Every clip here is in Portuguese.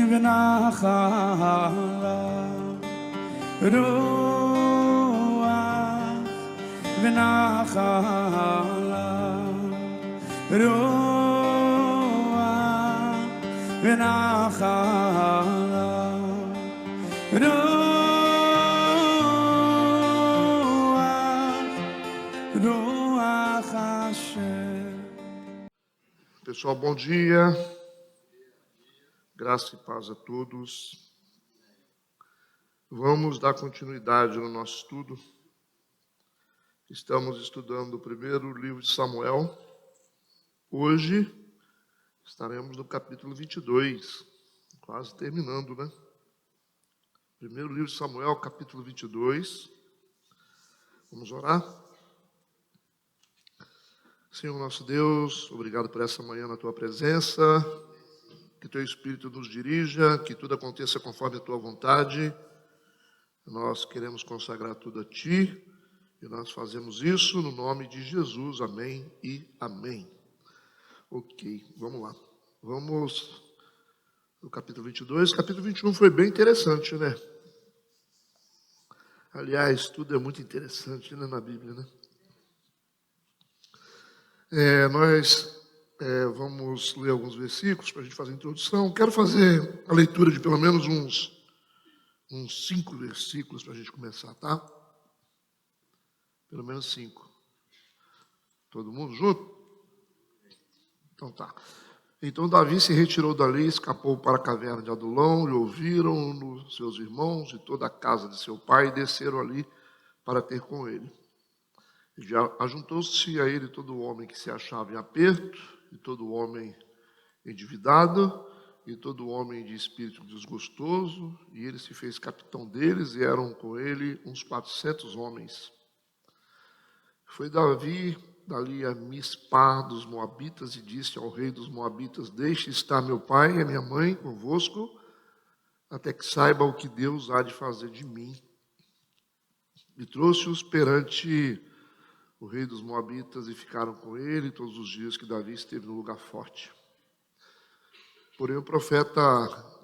ונחלה רוח ונחלה רוח ונחלה רוח Hashem. Pessoal, bom dia. Graça e paz a todos. Vamos dar continuidade no nosso estudo. Estamos estudando o primeiro livro de Samuel. Hoje estaremos no capítulo 22, quase terminando, né? Primeiro livro de Samuel, capítulo 22. Vamos orar? Senhor nosso Deus, obrigado por essa manhã na Tua presença. Que Teu Espírito nos dirija, que tudo aconteça conforme a Tua vontade. Nós queremos consagrar tudo a Ti e nós fazemos isso no nome de Jesus. Amém e amém. Ok, vamos lá. Vamos no capítulo 22. Capítulo 21 foi bem interessante, né? Aliás, tudo é muito interessante, né, na Bíblia, né? Nós vamos ler alguns versículos para a gente fazer a introdução. Quero fazer a leitura de pelo menos uns 5 versículos para a gente começar, tá? Pelo menos 5. Todo mundo junto? Então tá. Então Davi se retirou dali, escapou para a caverna de Adulão, e ouviram seus irmãos e toda a casa de seu pai, e desceram ali para ter com ele. Já ajuntou-se a ele todo homem que se achava em aperto, e todo homem endividado, e todo homem de espírito desgostoso, e ele se fez capitão deles, e eram com ele uns 400 homens. Foi Davi dali a Mispá dos Moabitas, e disse ao rei dos Moabitas: deixe estar meu pai e a minha mãe convosco, até que saiba o que Deus há de fazer de mim. E trouxe-os perante o rei dos Moabitas, e ficaram com ele todos os dias que Davi esteve no lugar forte. Porém o profeta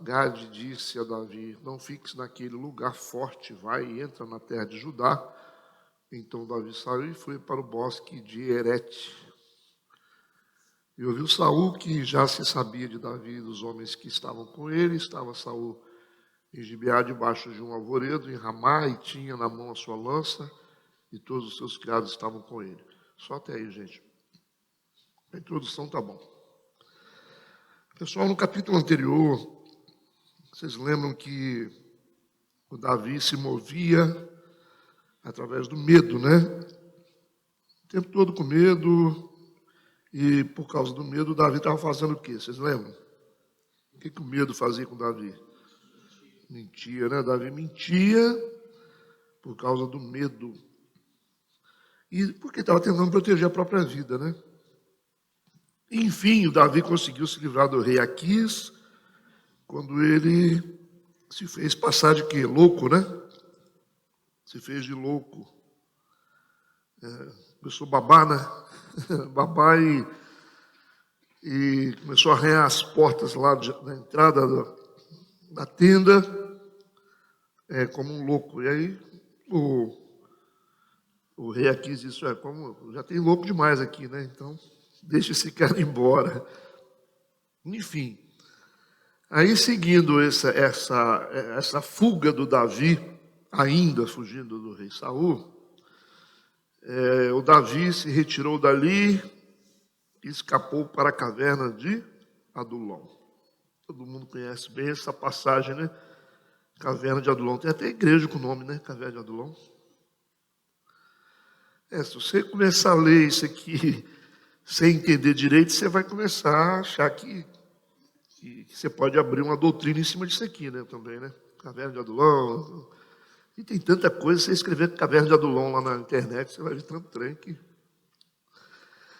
Gade disse a Davi: não fiques naquele lugar forte, vai e entra na terra de Judá. Então Davi saiu e foi para o bosque de Herete. E ouviu Saul que já se sabia de Davi e dos homens que estavam com ele. Estava Saul em Gibeá debaixo de um alvoredo em Ramá, e tinha na mão a sua lança, e todos os seus criados estavam com ele. Só até aí, gente. A introdução tá bom. Pessoal, no capítulo anterior, vocês lembram que o Davi se movia através do medo, né? O tempo todo com medo. E por causa do medo, Davi estava fazendo o quê? Vocês lembram? O que o medo fazia com Davi? Mentia, né? Davi mentia por causa do medo. E porque estava tentando proteger a própria vida, né? Enfim, o Davi conseguiu se livrar do rei Aquis, quando ele se fez passar de quê? Louco, né? Se fez de louco. Começou a babar, né? Babar e começou a arranhar as portas lá na entrada da tenda, como um louco. E aí o rei Aquis disse: como já tem louco demais aqui, né? Então, deixa esse cara embora. Enfim, aí seguindo essa fuga do Davi, ainda fugindo do rei Saul, o Davi se retirou dali e escapou para a caverna de Adulão. Todo mundo conhece bem essa passagem, né? Caverna de Adulão. Tem até igreja com o nome, né? Caverna de Adulão. Se você começar a ler isso aqui sem entender direito, você vai começar a achar que você pode abrir uma doutrina em cima disso aqui, né? Também, né? Caverna de Adulão. E tem tanta coisa, você escrever Caverna de Adulão lá na internet, você vai ver tanto trem que...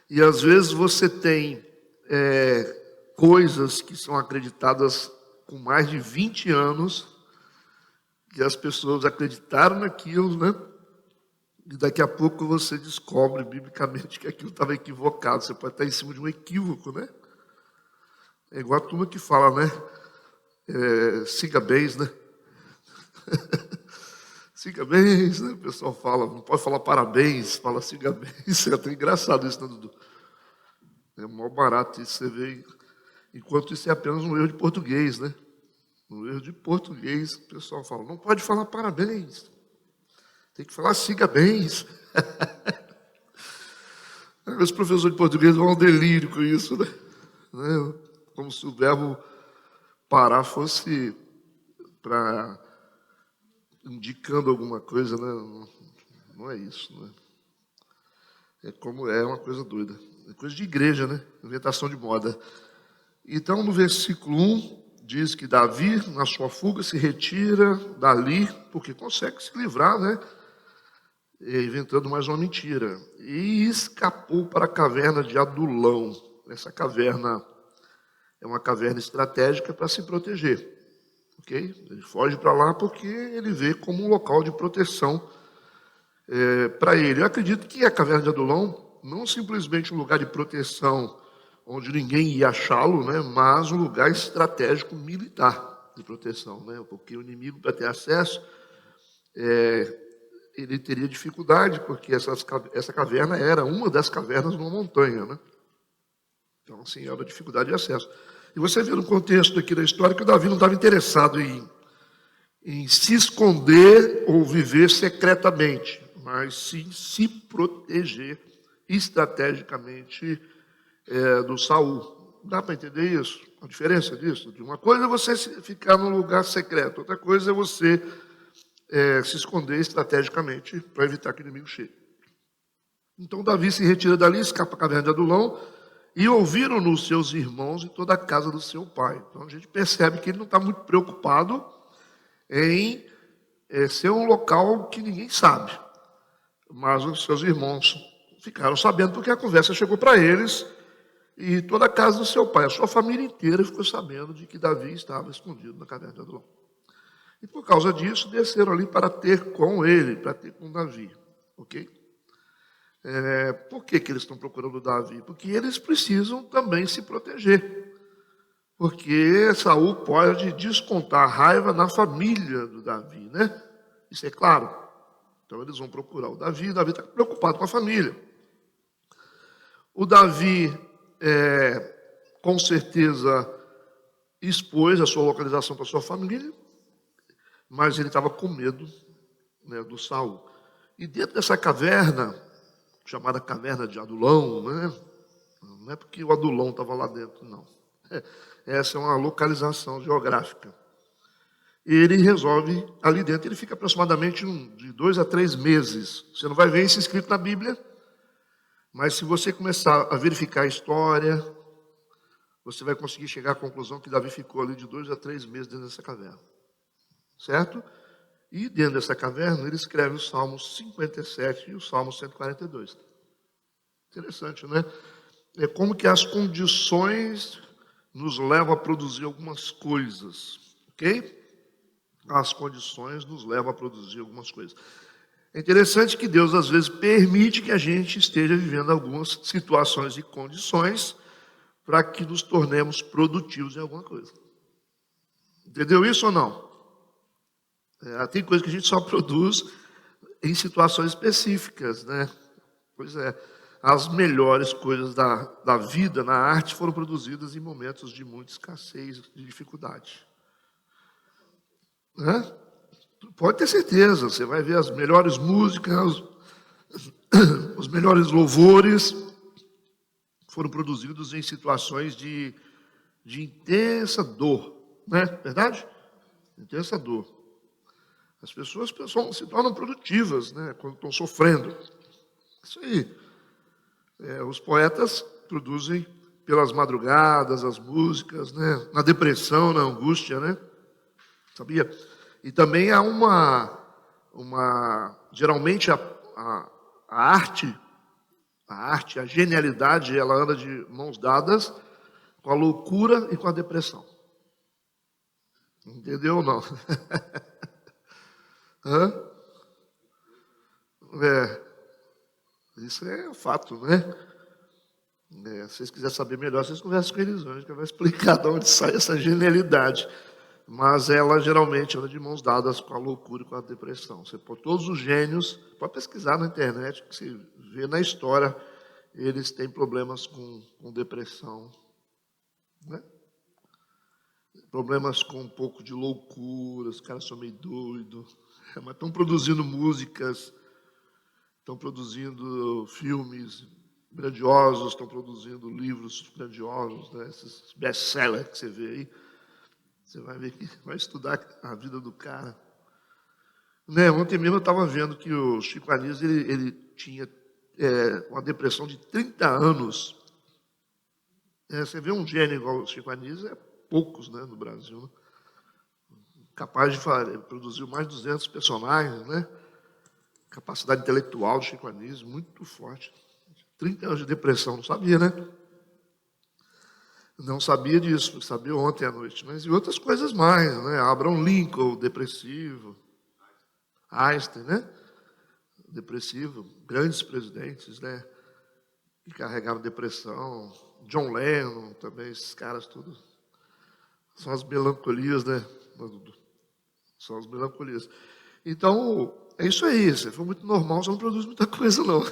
E às vezes você tem coisas que são acreditadas com mais de 20 anos, que as pessoas acreditaram naquilo, né? E daqui a pouco você descobre biblicamente que aquilo estava equivocado. Você pode estar em cima de um equívoco, né? É igual a turma que fala, né? siga bens, né? Siga bens, né? O pessoal fala, não pode falar parabéns, fala siga bens. É até engraçado isso, né, Dudu? É mó barato isso, você vê. Enquanto isso é apenas um erro de português, né? Um erro de português, o pessoal fala, não pode falar parabéns. Tem que falar siga bens. Os professores de português vão ao delírio com isso, né? Como se o verbo parar fosse para indicando alguma coisa, né? Não é isso, né? É uma coisa doida. É coisa de igreja, né? Inventação de moda. Então, no versículo 1, diz que Davi, na sua fuga, se retira dali, porque consegue se livrar, né? Inventando mais uma mentira. E escapou para a caverna de Adulão. Essa caverna é uma caverna estratégica para se proteger. Ok? Ele foge para lá porque ele vê como um local de proteção para ele. Eu acredito que a caverna de Adulão não simplesmente um lugar de proteção onde ninguém ia achá-lo, né? Mas um lugar estratégico militar de proteção, né? Porque o inimigo, para ter acesso, ele teria dificuldade, porque essa caverna era uma das cavernas numa montanha, né? Então, assim, era dificuldade de acesso. E você vê no contexto aqui da história que o Davi não estava interessado em se esconder ou viver secretamente, mas sim se proteger estrategicamente do Saul. Dá para entender isso? A diferença disso? De uma coisa é você ficar num lugar secreto, outra coisa é você se esconder estrategicamente para evitar que o inimigo chegue. Então Davi se retira dali, escapa à caverna de Adulão, e ouviram-no seus irmãos e toda a casa do seu pai. Então a gente percebe que ele não está muito preocupado em ser um local que ninguém sabe. Mas os seus irmãos ficaram sabendo porque a conversa chegou para eles e toda a casa do seu pai, a sua família inteira ficou sabendo de que Davi estava escondido na caverna de Adulão. E por causa disso, desceram ali para ter com ele, para ter com Davi. Ok? Por que eles estão procurando Davi? Porque eles precisam também se proteger. Porque Saul pode descontar raiva na família do Davi, né? Isso é claro. Então eles vão procurar o Davi está preocupado com a família. O Davi, com certeza, expôs a sua localização para a sua família, mas ele estava com medo, né, do Saul. E dentro dessa caverna, chamada caverna de Adulão, né? Não é porque o Adulão estava lá dentro, não. Essa é uma localização geográfica. Ele resolve, ali dentro, ele fica aproximadamente de 2 a 3 meses. Você não vai ver isso escrito na Bíblia, mas se você começar a verificar a história, você vai conseguir chegar à conclusão que Davi ficou ali de 2 a 3 meses dentro dessa caverna. Certo? E dentro dessa caverna, ele escreve os Salmos 57 e o Salmo 142. Interessante, né? É como que as condições nos levam a produzir algumas coisas, ok? As condições nos levam a produzir algumas coisas. É interessante que Deus, às vezes, permite que a gente esteja vivendo algumas situações e condições para que nos tornemos produtivos em alguma coisa. Entendeu isso ou não? Tem coisa que a gente só produz em situações específicas, né? Pois é, as melhores coisas da vida na arte foram produzidas em momentos de muita escassez, de dificuldade. Né? Pode ter certeza, você vai ver as melhores músicas, os melhores louvores foram produzidos em situações de intensa dor, né? Verdade? Intensa dor. As pessoas se tornam produtivas, né, quando estão sofrendo. Isso aí. Os poetas produzem pelas madrugadas, as músicas, né, na depressão, na angústia, né? Sabia? E também há geralmente a arte, a genialidade, ela anda de mãos dadas com a loucura e com a depressão. Entendeu ou não? Isso é fato, né? Se vocês quiserem saber melhor, vocês conversam com eles hoje, que vai explicar de onde sai essa genialidade. mas ela geralmente anda de mãos dadas com a loucura e com a depressão. Você pode, todos os gênios, pode pesquisar na internet, que você vê na história, eles têm problemas com depressão, né? Problemas com um pouco de loucura, os caras são meio doidos, mas estão produzindo músicas, estão produzindo filmes grandiosos, estão produzindo livros grandiosos, né? Esses best-sellers que você vê aí. Você vai ver que vai estudar a vida do cara. Né? Ontem mesmo eu estava vendo que o Chico Anísio ele tinha uma depressão de 30 anos. Você vê um gênio igual o Chico Anísio, é poucos, né, no Brasil. Né? Capaz de ele produziu mais de 200 personagens, né? Capacidade intelectual do Chico Anísio, muito forte. 30 anos de depressão, não sabia, né? Não sabia disso, sabia ontem à noite. Mas e outras coisas mais, né? Abraham Lincoln, depressivo. Einstein, né? Depressivo. Grandes presidentes, né? Que carregaram depressão. John Lennon também, esses caras todos. São as melancolias, né? São as melancolias. Então, é isso aí. Se for muito normal, você não produz muita coisa, não.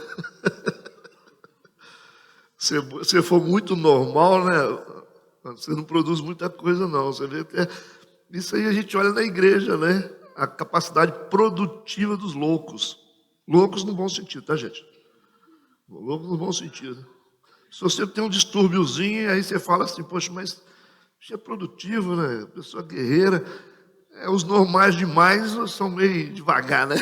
Se for muito normal, né? Você não produz muita coisa, não. Você vê que isso aí a gente olha na igreja, né? A capacidade produtiva dos loucos. Loucos no bom sentido, tá, gente? Loucos no bom sentido. Se você tem um distúrbiozinho, aí você fala assim, poxa, mas isso é produtivo, né? Pessoa guerreira. Os normais demais são meio devagar, né?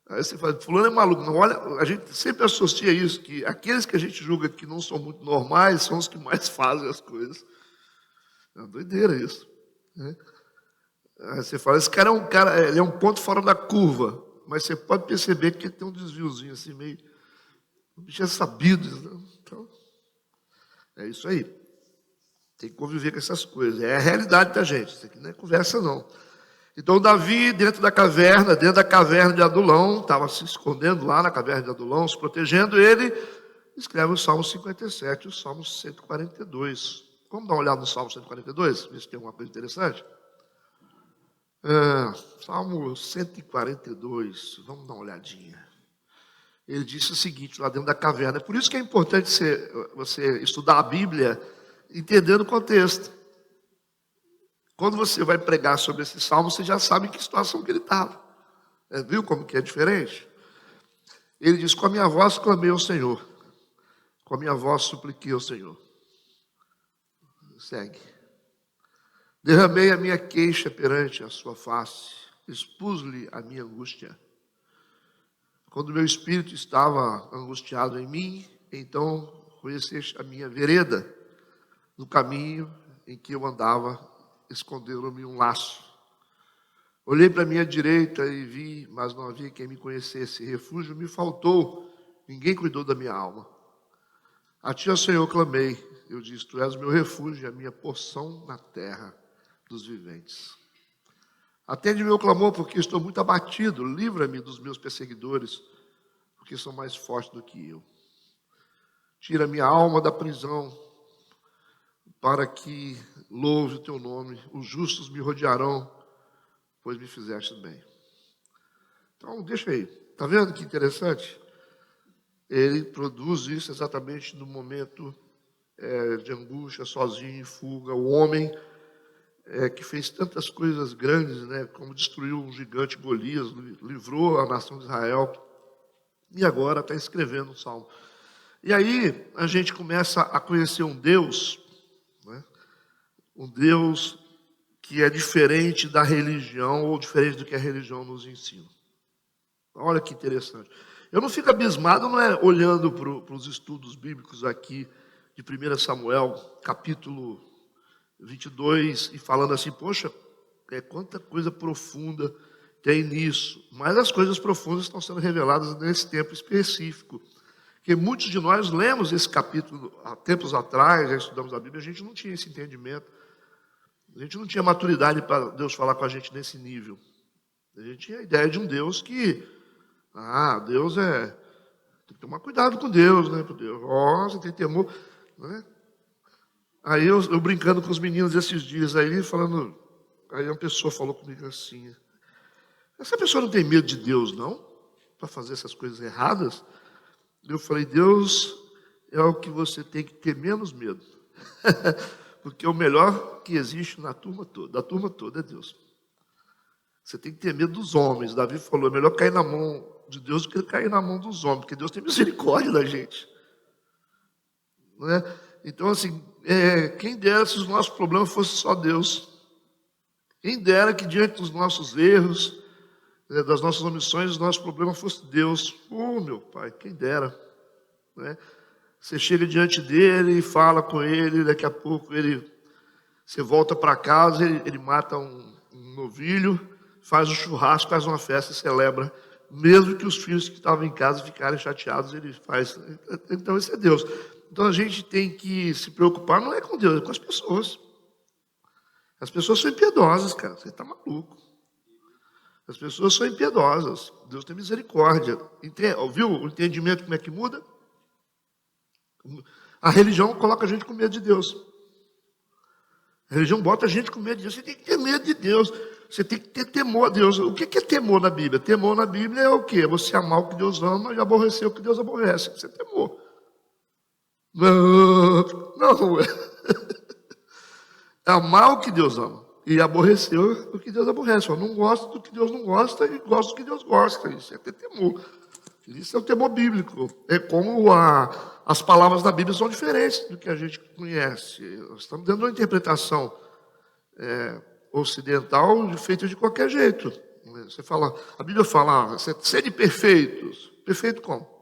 Aí você fala, fulano é maluco. Não, olha, a gente sempre associa isso, que aqueles que a gente julga que não são muito normais são os que mais fazem as coisas. É uma doideira isso. Né? Aí você fala, esse cara é um cara, ele é um ponto fora da curva, mas você pode perceber que ele tem um desviozinho assim, meio... O bicho é sabido. Né? Então, é isso aí. Tem que conviver com essas coisas. É a realidade da gente, isso aqui não é conversa não. Então, Davi, dentro da caverna de Adulão, estava se escondendo lá na caverna de Adulão, se protegendo, ele escreve o Salmo 57 e o Salmo 142. Vamos dar uma olhada no Salmo 142, ver se tem alguma coisa interessante? Salmo 142, vamos dar uma olhadinha. Ele disse o seguinte, lá dentro da caverna. Por isso que é importante você estudar a Bíblia entendendo o contexto. Quando você vai pregar sobre esse salmo, você já sabe em que situação que ele estava. Viu como que é diferente? Ele diz, com a minha voz clamei ao Senhor. Com a minha voz supliquei ao Senhor. Segue. Derramei a minha queixa perante a sua face. Expus-lhe a minha angústia. Quando meu espírito estava angustiado em mim, então conheceste a minha vereda. No caminho em que eu andava, esconderam-me um laço. Olhei para a minha direita e vi, mas não havia quem me conhecesse. Refúgio me faltou, ninguém cuidou da minha alma. A ti, ó Senhor, clamei. Eu disse, tu és o meu refúgio e a minha porção na terra dos viventes. Atende meu clamor, porque estou muito abatido. Livra-me dos meus perseguidores, porque são mais fortes do que eu. Tira minha alma da prisão, para que louve o teu nome. Os justos me rodearão, pois me fizeste bem. Então, deixa aí. Está vendo que interessante? Ele produz isso exatamente no momento de angústia, sozinho, em fuga. O homem que fez tantas coisas grandes, né, como destruiu um gigante Golias, livrou a nação de Israel, e agora está escrevendo um salmo. E aí a gente começa a conhecer um Deus, né, um Deus que é diferente da religião, ou diferente do que a religião nos ensina. Olha que interessante. Eu não fico abismado, não é olhando para os estudos bíblicos aqui de 1 Samuel, capítulo 22, e falando assim, poxa, quanta coisa profunda tem nisso. Mas as coisas profundas estão sendo reveladas nesse tempo específico. Porque muitos de nós lemos esse capítulo há tempos atrás, já estudamos a Bíblia, a gente não tinha esse entendimento. A gente não tinha maturidade para Deus falar com a gente nesse nível. A gente tinha a ideia de um Deus que, Deus tem que tomar cuidado com Deus, né? Deus, você tem temor, né? Aí eu brincando com os meninos esses dias aí, falando, aí uma pessoa falou comigo assim, essa pessoa não tem medo de Deus, não? Para fazer essas coisas erradas? Eu falei, Deus é o que você tem que ter menos medo. Porque o melhor que existe na turma toda, da turma toda é Deus. Você tem que ter medo dos homens. Davi falou, é melhor cair na mão de Deus do que cair na mão dos homens, porque Deus tem misericórdia da gente. Não é? Então, assim, quem dera se os nossos problemas fossem só Deus. Quem dera que diante dos nossos erros, das nossas omissões, os nossos problemas fosse Deus. Meu Pai, quem dera. Né? Você chega diante dele e fala com ele, daqui a pouco você volta para casa, ele mata um novilho, faz um churrasco, faz uma festa e celebra. Mesmo que os filhos que estavam em casa ficarem chateados, ele faz. Então, esse é Deus. Então, a gente tem que se preocupar, não é com Deus, é com as pessoas. As pessoas são impiedosas, cara. Você está maluco. As pessoas são impiedosas. Deus tem misericórdia. Viu o entendimento como é que muda? A religião coloca a gente com medo de Deus. A religião bota a gente com medo de Deus. Você tem que ter medo de Deus. Você tem que ter temor a Deus. O que é temor na Bíblia? Temor na Bíblia é o quê? É você amar o que Deus ama e aborrecer o que Deus aborrece. Isso é temor. Não. É amar o que Deus ama e aborrecer o que Deus aborrece. Eu não gosto do que Deus não gosta e gosto do que Deus gosta. Isso é ter temor. Isso é o temor bíblico. É como as palavras da Bíblia são diferentes do que a gente conhece. Nós estamos dando uma interpretação ocidental feita de qualquer jeito. Você fala, a Bíblia fala, sede perfeitos. Perfeito como?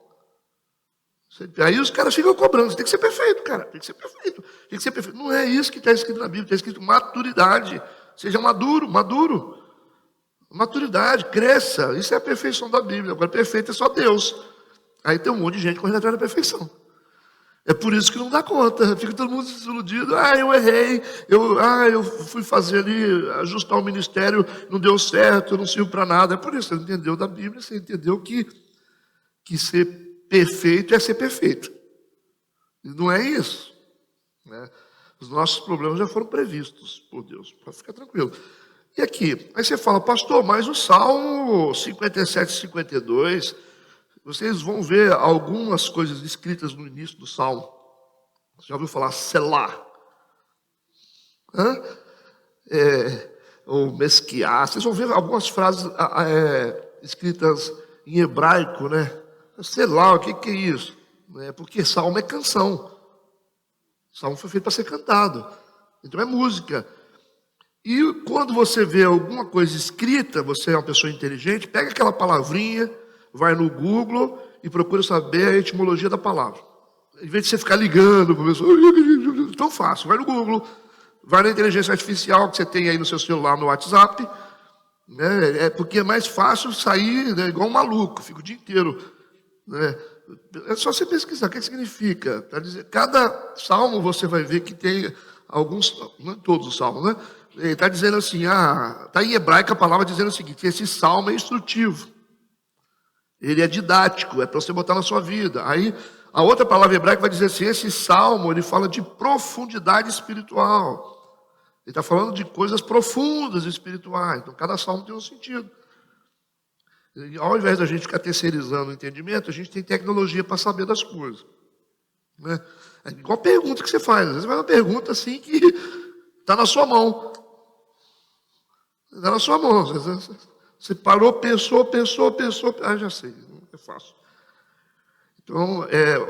Aí os caras ficam cobrando, você tem que ser perfeito, cara, tem que ser perfeito, tem que ser perfeito. Não é isso que está escrito na Bíblia, está escrito maturidade, seja maduro. Maturidade, cresça, isso é a perfeição da Bíblia. Agora, perfeito é só Deus. Aí tem um monte de gente correndo atrás da perfeição. É por isso que não dá conta, fica todo mundo desiludido. Eu errei, eu fui fazer ali, ajustar o ministério, não deu certo, eu não sirvo para nada. É por isso, você entendeu da Bíblia, você entendeu que ser perfeito é ser perfeito. E não é isso. Né? Os nossos problemas já foram previstos por Deus, para ficar tranquilo. E aqui, aí você fala, pastor, mas o Salmo 57 e 52, vocês vão ver algumas coisas escritas no início do Salmo. Você já ouviu falar Selá? Ou Mesquiá. Vocês vão ver algumas frases escritas em hebraico, né? Sei lá, o que é isso? Porque Salmo é canção. Salmo foi feito para ser cantado. Então é música. E quando você vê alguma coisa escrita, você é uma pessoa inteligente, pega aquela palavrinha, vai no Google e procura saber a etimologia da palavra. Em vez de você ficar ligando para a pessoa, tão fácil, vai no Google, vai na inteligência artificial que você tem aí no seu celular, no WhatsApp, né? Porque é mais fácil sair, né, igual um maluco, fica o dia inteiro. É só você pesquisar o que significa. Tá dizendo, cada salmo você vai ver que tem alguns, não todos os salmos, né? Está dizendo assim, está em hebraico a palavra dizendo o seguinte, esse salmo é instrutivo. Ele é didático, é para você botar na sua vida. Aí a outra palavra hebraica vai dizer assim, esse salmo ele fala de profundidade espiritual. Ele está falando de coisas profundas espirituais. Então cada salmo tem um sentido. E, ao invés da gente ficar terceirizando o entendimento, a gente tem tecnologia para saber das coisas. Né? É igual a pergunta que você faz. Às vezes vai uma pergunta assim que está na sua mão. Está na sua mão. Você parou, pensou. Já sei, é fácil. Então,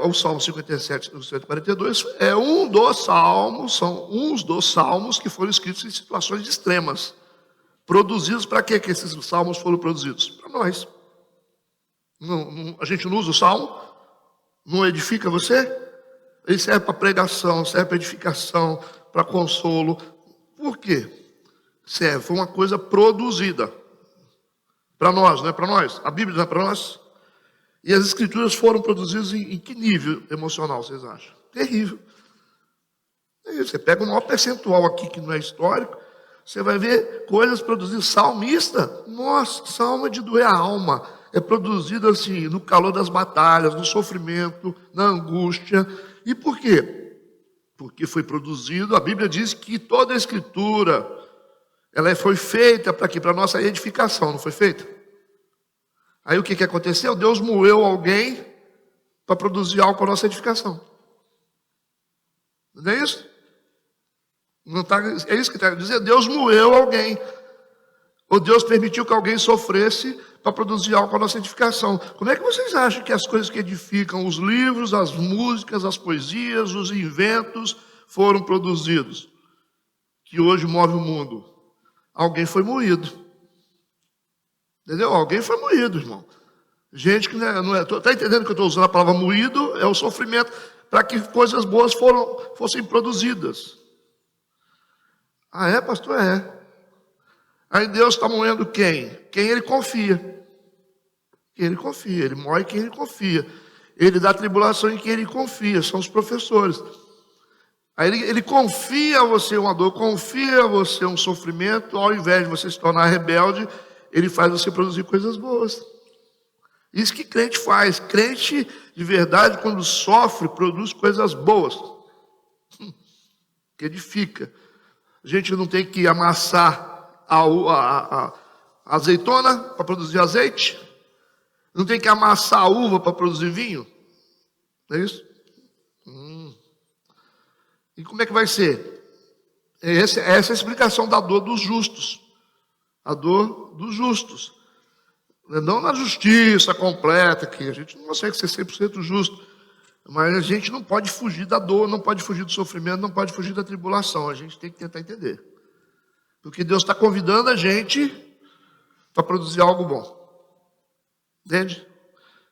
o Salmo 57 e 142 é um dos salmos, são uns dos salmos que foram escritos em situações extremas. Produzidos para quê que esses salmos foram produzidos? Para nós. A gente não usa o salmo? Não edifica você? Ele serve para pregação, serve para edificação, para consolo. Por quê? Serve, foi uma coisa produzida. Para nós, não é para nós? A Bíblia não é para nós? E as escrituras foram produzidas em que nível emocional, vocês acham? Terrível. Você pega o maior percentual aqui que não é histórico, você vai ver coisas produzidas. Salmista, nossa, salmo é de doer a alma. É produzido assim, no calor das batalhas, no sofrimento, na angústia. E por quê? porque foi produzido. A Bíblia diz que toda a Escritura, ela foi feita para quê? Para a nossa edificação, não foi feita? Aí o que aconteceu? Deus moeu alguém para produzir algo para a nossa edificação. Não é isso? Não tá, é isso que está dizendo. Deus moeu alguém. Ou Deus permitiu que alguém sofresse para produzir algo para a nossa edificação. Como é que vocês acham que as coisas que edificam, os livros, as músicas, as poesias, os inventos foram produzidos? Que hoje move o mundo. Alguém foi moído. Entendeu? Alguém foi moído, irmão. Gente que não é. Está entendendo que eu estou usando a palavra moído? É o sofrimento para que coisas boas fossem produzidas. Ah, é, pastor? É. Aí Deus está moendo quem? Quem ele confia. Quem ele confia. Ele moe quem ele confia. Ele dá tribulação em quem ele confia. São os professores. Aí ele confia a você uma dor, confia a você um sofrimento. Ao invés de você se tornar rebelde, ele faz você produzir coisas boas. Isso que crente faz. Crente de verdade, quando sofre, produz coisas boas. Que edifica. A gente não tem que amassar a azeitona para produzir azeite. Não tem que amassar a uva para produzir vinho. Não é isso? E como é que vai ser? Essa é a explicação da dor dos justos. A dor dos justos. Não na justiça completa, que a gente não consegue ser 100% justo. Mas a gente não pode fugir da dor, não pode fugir do sofrimento, não pode fugir da tribulação. A gente tem que tentar entender. Porque Deus está convidando a gente para produzir algo bom. Entende?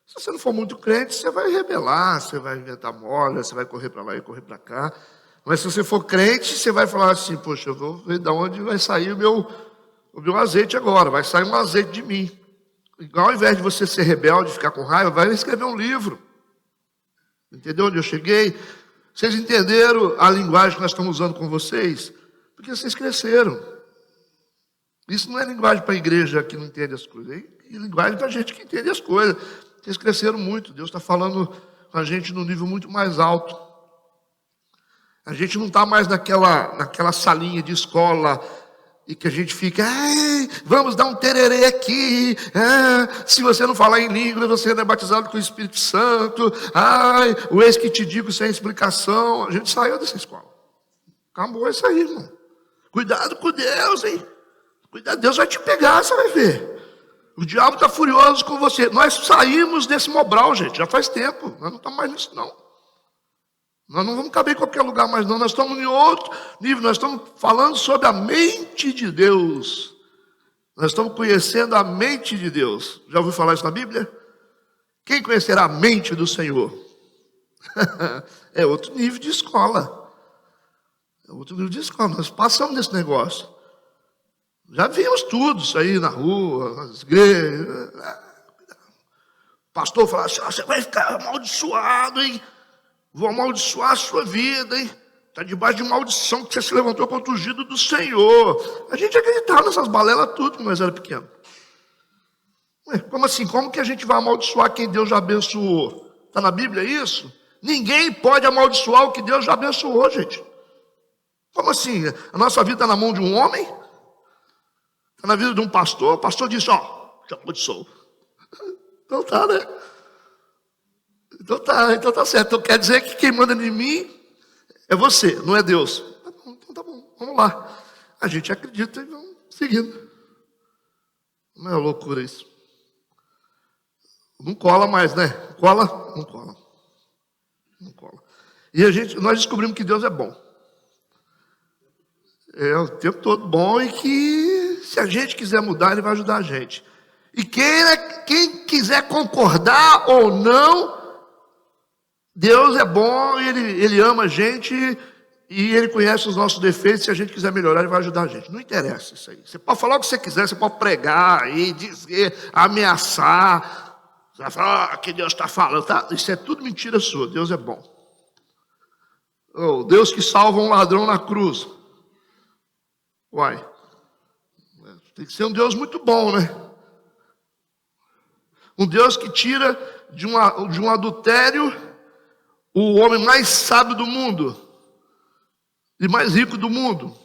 Se você não for muito crente, você vai rebelar, você vai inventar moda, você vai correr para lá e correr para cá. Mas se você for crente, você vai falar assim, poxa, eu vou ver de onde vai sair o meu azeite agora, vai sair um azeite de mim. Ao invés de você ser rebelde, ficar com raiva, vai escrever um livro. Entendeu onde eu cheguei? Vocês entenderam a linguagem que nós estamos usando com vocês? Porque vocês cresceram. Isso não é linguagem para a igreja que não entende as coisas. É linguagem para a gente que entende as coisas. Vocês cresceram muito. Deus está falando com a gente num nível muito mais alto. A gente não está mais naquela salinha de escola e que a gente fica, vamos dar um tererê aqui, se você não falar em língua, você não é batizado com o Espírito Santo, o eis que te digo sem explicação. A gente saiu dessa escola. Acabou isso aí, irmão. Cuidado com Deus, hein? Cuidado, Deus vai te pegar, você vai ver. O diabo está furioso com você. Nós saímos desse Mobral, gente, já faz tempo. Nós não estamos mais nisso, não. Nós não vamos caber em qualquer lugar mais, não. Nós estamos em outro nível. Nós estamos falando sobre a mente de Deus. Nós estamos conhecendo a mente de Deus. Já ouviu falar isso na Bíblia? Quem conhecerá a mente do Senhor? É outro nível de escola. É outro nível de escola. Nós passamos desse negócio. Já vimos tudo isso aí na rua, nas igrejas. O pastor fala assim, você vai ficar amaldiçoado, hein? Vou amaldiçoar a sua vida, hein? Está debaixo de maldição que você se levantou contra o ungido do Senhor. A gente acreditava nessas balelas tudo quando nós era pequeno. Como assim? Como que a gente vai amaldiçoar quem Deus já abençoou? Está na Bíblia isso? Ninguém pode amaldiçoar o que Deus já abençoou, gente. Como assim? A nossa vida está na mão de um homem? Está na vida de um pastor? O pastor disse, te amaldiçoou. Então tá, né? Então tá certo. Então quer dizer que quem manda em mim é você, não é Deus. Tá bom, então tá bom, vamos lá. A gente acredita e vamos seguindo. Não é loucura isso. Não cola mais, né? Cola? Não cola. Não cola. E nós descobrimos que Deus é bom. É o tempo todo bom e que se a gente quiser mudar, Ele vai ajudar a gente. E quem quiser concordar ou não, Deus é bom e Ele ama a gente e Ele conhece os nossos defeitos. Se a gente quiser melhorar, Ele vai ajudar a gente. Não interessa isso aí. Você pode falar o que você quiser, você pode pregar aí, dizer, ameaçar. Você vai falar que Deus está falando. Tá? Isso é tudo mentira sua. Deus é bom. Deus que salva um ladrão na cruz. Uai. Tem que ser um Deus muito bom, né? Um Deus que tira de um adultério o homem mais sábio do mundo. e mais rico do mundo.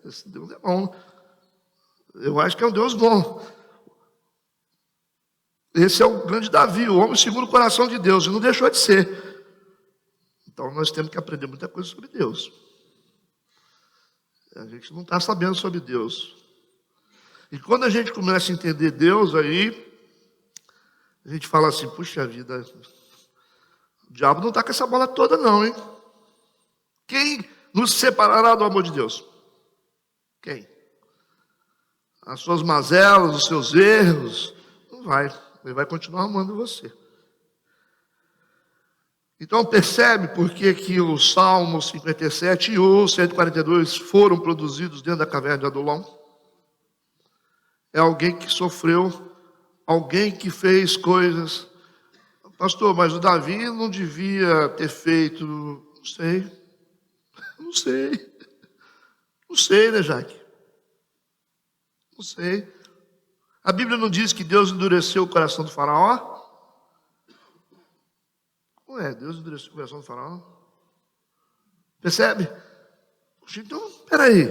Esse Deus é bom. Eu acho que é um Deus bom. Esse é o grande Davi, o homem segundo o coração de Deus, e não deixou de ser. Então nós temos que aprender muita coisa sobre Deus. A gente não está sabendo sobre Deus. E quando a gente começa a entender Deus, aí a gente fala assim, puxa vida, o diabo não está com essa bola toda não, hein? Quem nos separará do amor de Deus? Quem? As suas mazelas, os seus erros? Não vai. Ele vai continuar amando você. Então percebe por que o Salmo 57 e o 142 foram produzidos dentro da caverna de Adulão? É alguém que sofreu, alguém que fez coisas. Pastor, mas o Davi não devia ter feito. Não sei, né, Jaque? Não sei. A Bíblia não diz que Deus endureceu o coração do faraó? Ué, Deus endureceu o coração do faraó? Percebe? Então, peraí.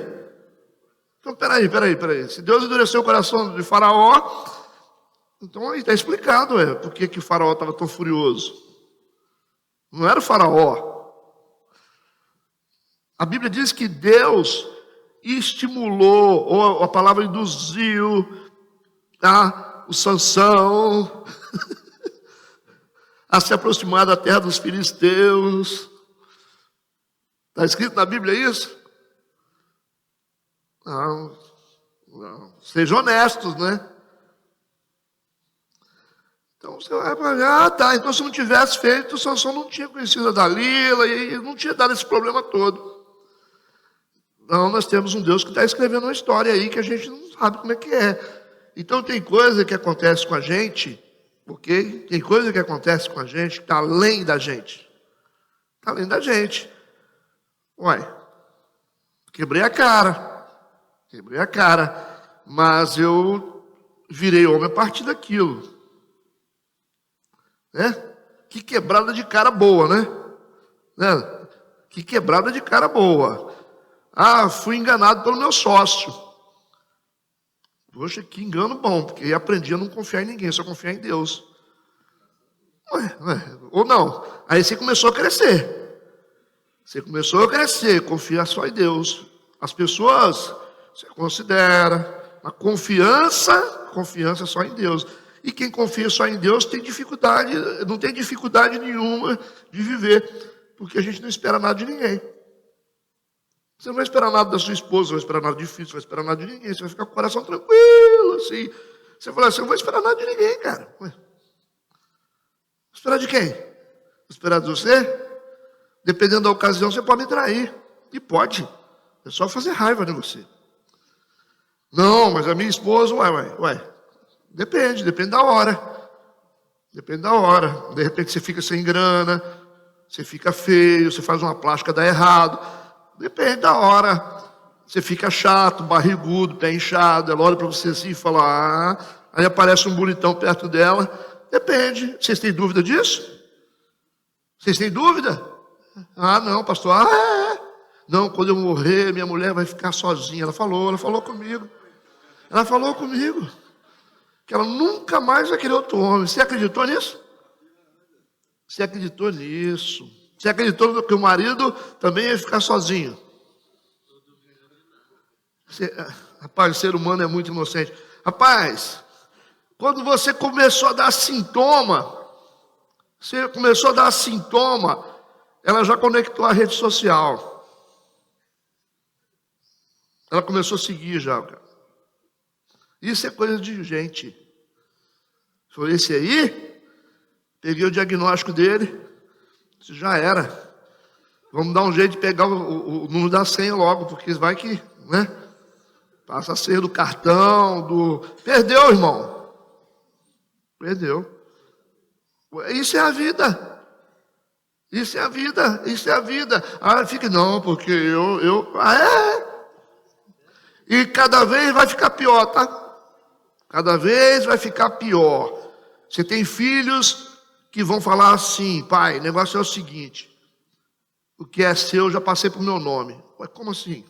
Se Deus endureceu o coração de faraó, então aí está explicado, por que o faraó estava tão furioso. Não era o faraó. A Bíblia diz que Deus estimulou, ou a palavra induziu, o Sansão a se aproximar da terra dos filisteus. Está escrito na Bíblia isso? Não. Sejam honestos, né? Então você vai falar, então se não tivesse feito, o Sansão não tinha conhecido a Dalila e não tinha dado esse problema todo. Não, nós temos um Deus que está escrevendo uma história aí que a gente não sabe como é que é. Então tem coisa que acontece com a gente, ok? Tem coisa que acontece com a gente que está além da gente. Está além da gente. Ué, quebrei a cara, mas eu virei homem a partir daquilo. Né? Que quebrada de cara boa, né? Que quebrada de cara boa. Fui enganado pelo meu sócio. Poxa, que engano bom, porque eu aprendi a não confiar em ninguém, só confiar em Deus. Ou não, aí você começou a crescer. Confiar só em Deus. As pessoas, você considera, a confiança é só em Deus. E quem confia só em Deus não tem dificuldade nenhuma de viver, porque a gente não espera nada de ninguém. Você não vai esperar nada da sua esposa, você não vai esperar nada de filho, você não vai esperar nada de ninguém, você vai ficar com o coração tranquilo, assim. Você fala assim, eu não vou esperar nada de ninguém, cara. Vou esperar de quem? Vou esperar de você? Dependendo da ocasião, você pode me trair. E pode. É só fazer raiva de você. Não, mas a minha esposa, depende da hora. Depende da hora. De repente você fica sem grana, você fica feio, você faz uma plástica, dá errado. Depende da hora. Você fica chato, barrigudo, pé inchado. Ela olha para você assim e fala, aí aparece um bonitão perto dela. Depende. Vocês têm dúvida disso? Vocês têm dúvida? Não, pastor. Não, quando eu morrer, minha mulher vai ficar sozinha. Ela falou comigo. Que ela nunca mais vai querer outro homem. Você acreditou nisso? Você acreditou que o marido também ia ficar sozinho? Rapaz, o ser humano é muito inocente. Rapaz, quando você começou a dar sintoma, ela já conectou a rede social. Ela começou a seguir já, cara. Isso é coisa de gente. Foi esse aí, peguei o diagnóstico dele, isso já era. Vamos dar um jeito de pegar o número da senha logo, porque vai que, né? Passa a senha do cartão, Perdeu, irmão. Perdeu. Isso é a vida. Fica, não, porque E cada vez vai ficar pior, tá? Cada vez vai ficar pior. Você tem filhos que vão falar assim, pai, o negócio é o seguinte, o que é seu eu já passei para o meu nome. Mas como assim?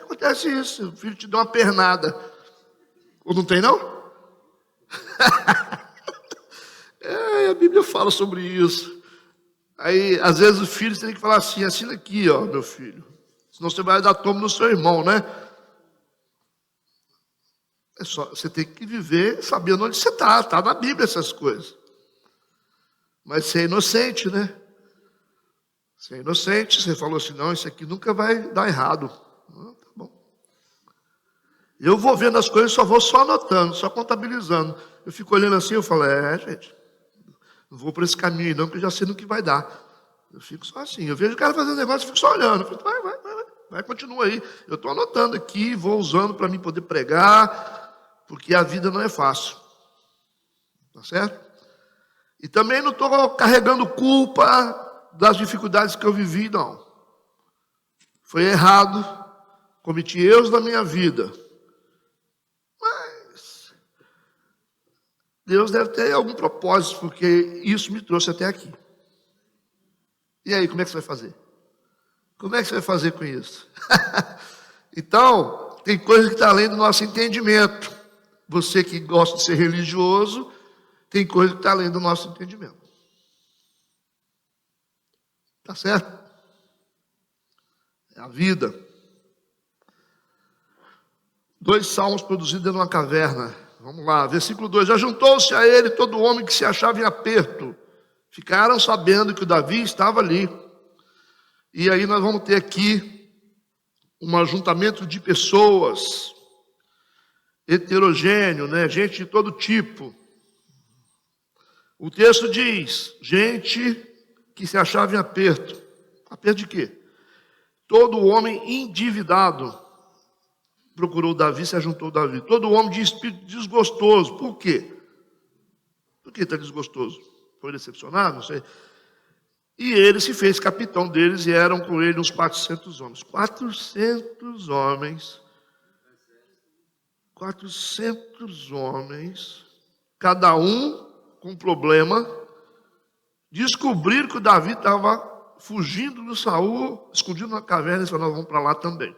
Acontece isso, o filho te dá uma pernada. Ou não tem, não? A Bíblia fala sobre isso. Aí, às vezes, os filhos têm que falar assim, assina aqui, ó, meu filho. Senão você vai dar tombo no seu irmão, né? Você tem que viver sabendo onde você está. Está na Bíblia essas coisas. Mas você é inocente, né? Você é inocente, você falou assim, não, isso aqui nunca vai dar errado. Tá bom. Eu vou vendo as coisas, só anotando, só contabilizando. Eu fico olhando assim, eu falo, gente, não vou por esse caminho não, porque eu já sei no que vai dar. Eu fico só assim, eu vejo o cara fazendo negócio, eu fico só olhando. Eu falo, vai, continua aí. Eu estou anotando aqui, vou usando para mim poder pregar, porque a vida não é fácil. Tá certo? E também não estou carregando culpa das dificuldades que eu vivi, não. Foi errado, cometi erros na minha vida. Mas Deus deve ter algum propósito, porque isso me trouxe até aqui. E aí, como é que você vai fazer? Como é que você vai fazer com isso? Então, tem coisa que está além do nosso entendimento. Você que gosta de ser religioso, tem coisa que está além do nosso entendimento. Tá certo? É a vida. 2 salmos produzidos dentro de uma caverna. Vamos lá, versículo 2. Ajuntou-se a ele todo homem que se achava em aperto. Ficaram sabendo que o Davi estava ali. E aí nós vamos ter aqui um ajuntamento de pessoas, heterogêneo, né? Gente de todo tipo. O texto diz, gente que se achava em aperto. Aperto de quê? Todo homem endividado procurou Davi, se ajuntou a Davi. Todo homem de espírito desgostoso. Por quê? Por que está desgostoso? Foi decepcionado? Não sei. E ele se fez capitão deles e eram com ele uns 400 homens. 400 homens. 400 homens. Cada um com um problema. Descobriram que o Davi estava fugindo do Saul, escondido na caverna, e falaram, nós vamos para lá também.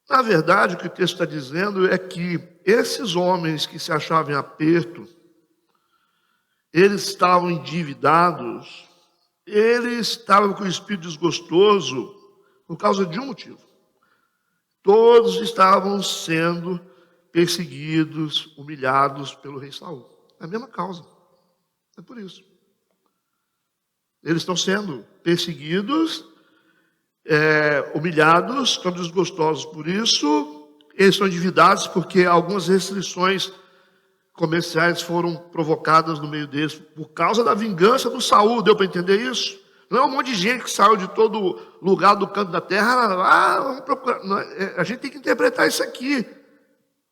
Na verdade, o que o texto está dizendo é que esses homens que se achavam em aperto, eles estavam endividados, eles estavam com o espírito desgostoso por causa de um motivo. Todos estavam sendo perseguidos, humilhados pelo rei Saul. É a mesma causa. É por isso. Eles estão sendo perseguidos, humilhados, estão desgostosos por isso. Eles estão endividados porque algumas restrições comerciais foram provocadas no meio deles por causa da vingança do Saul. Deu para entender isso? Não é um monte de gente que saiu de todo lugar do canto da terra. Vamos procurar. Não, a gente tem que interpretar isso aqui.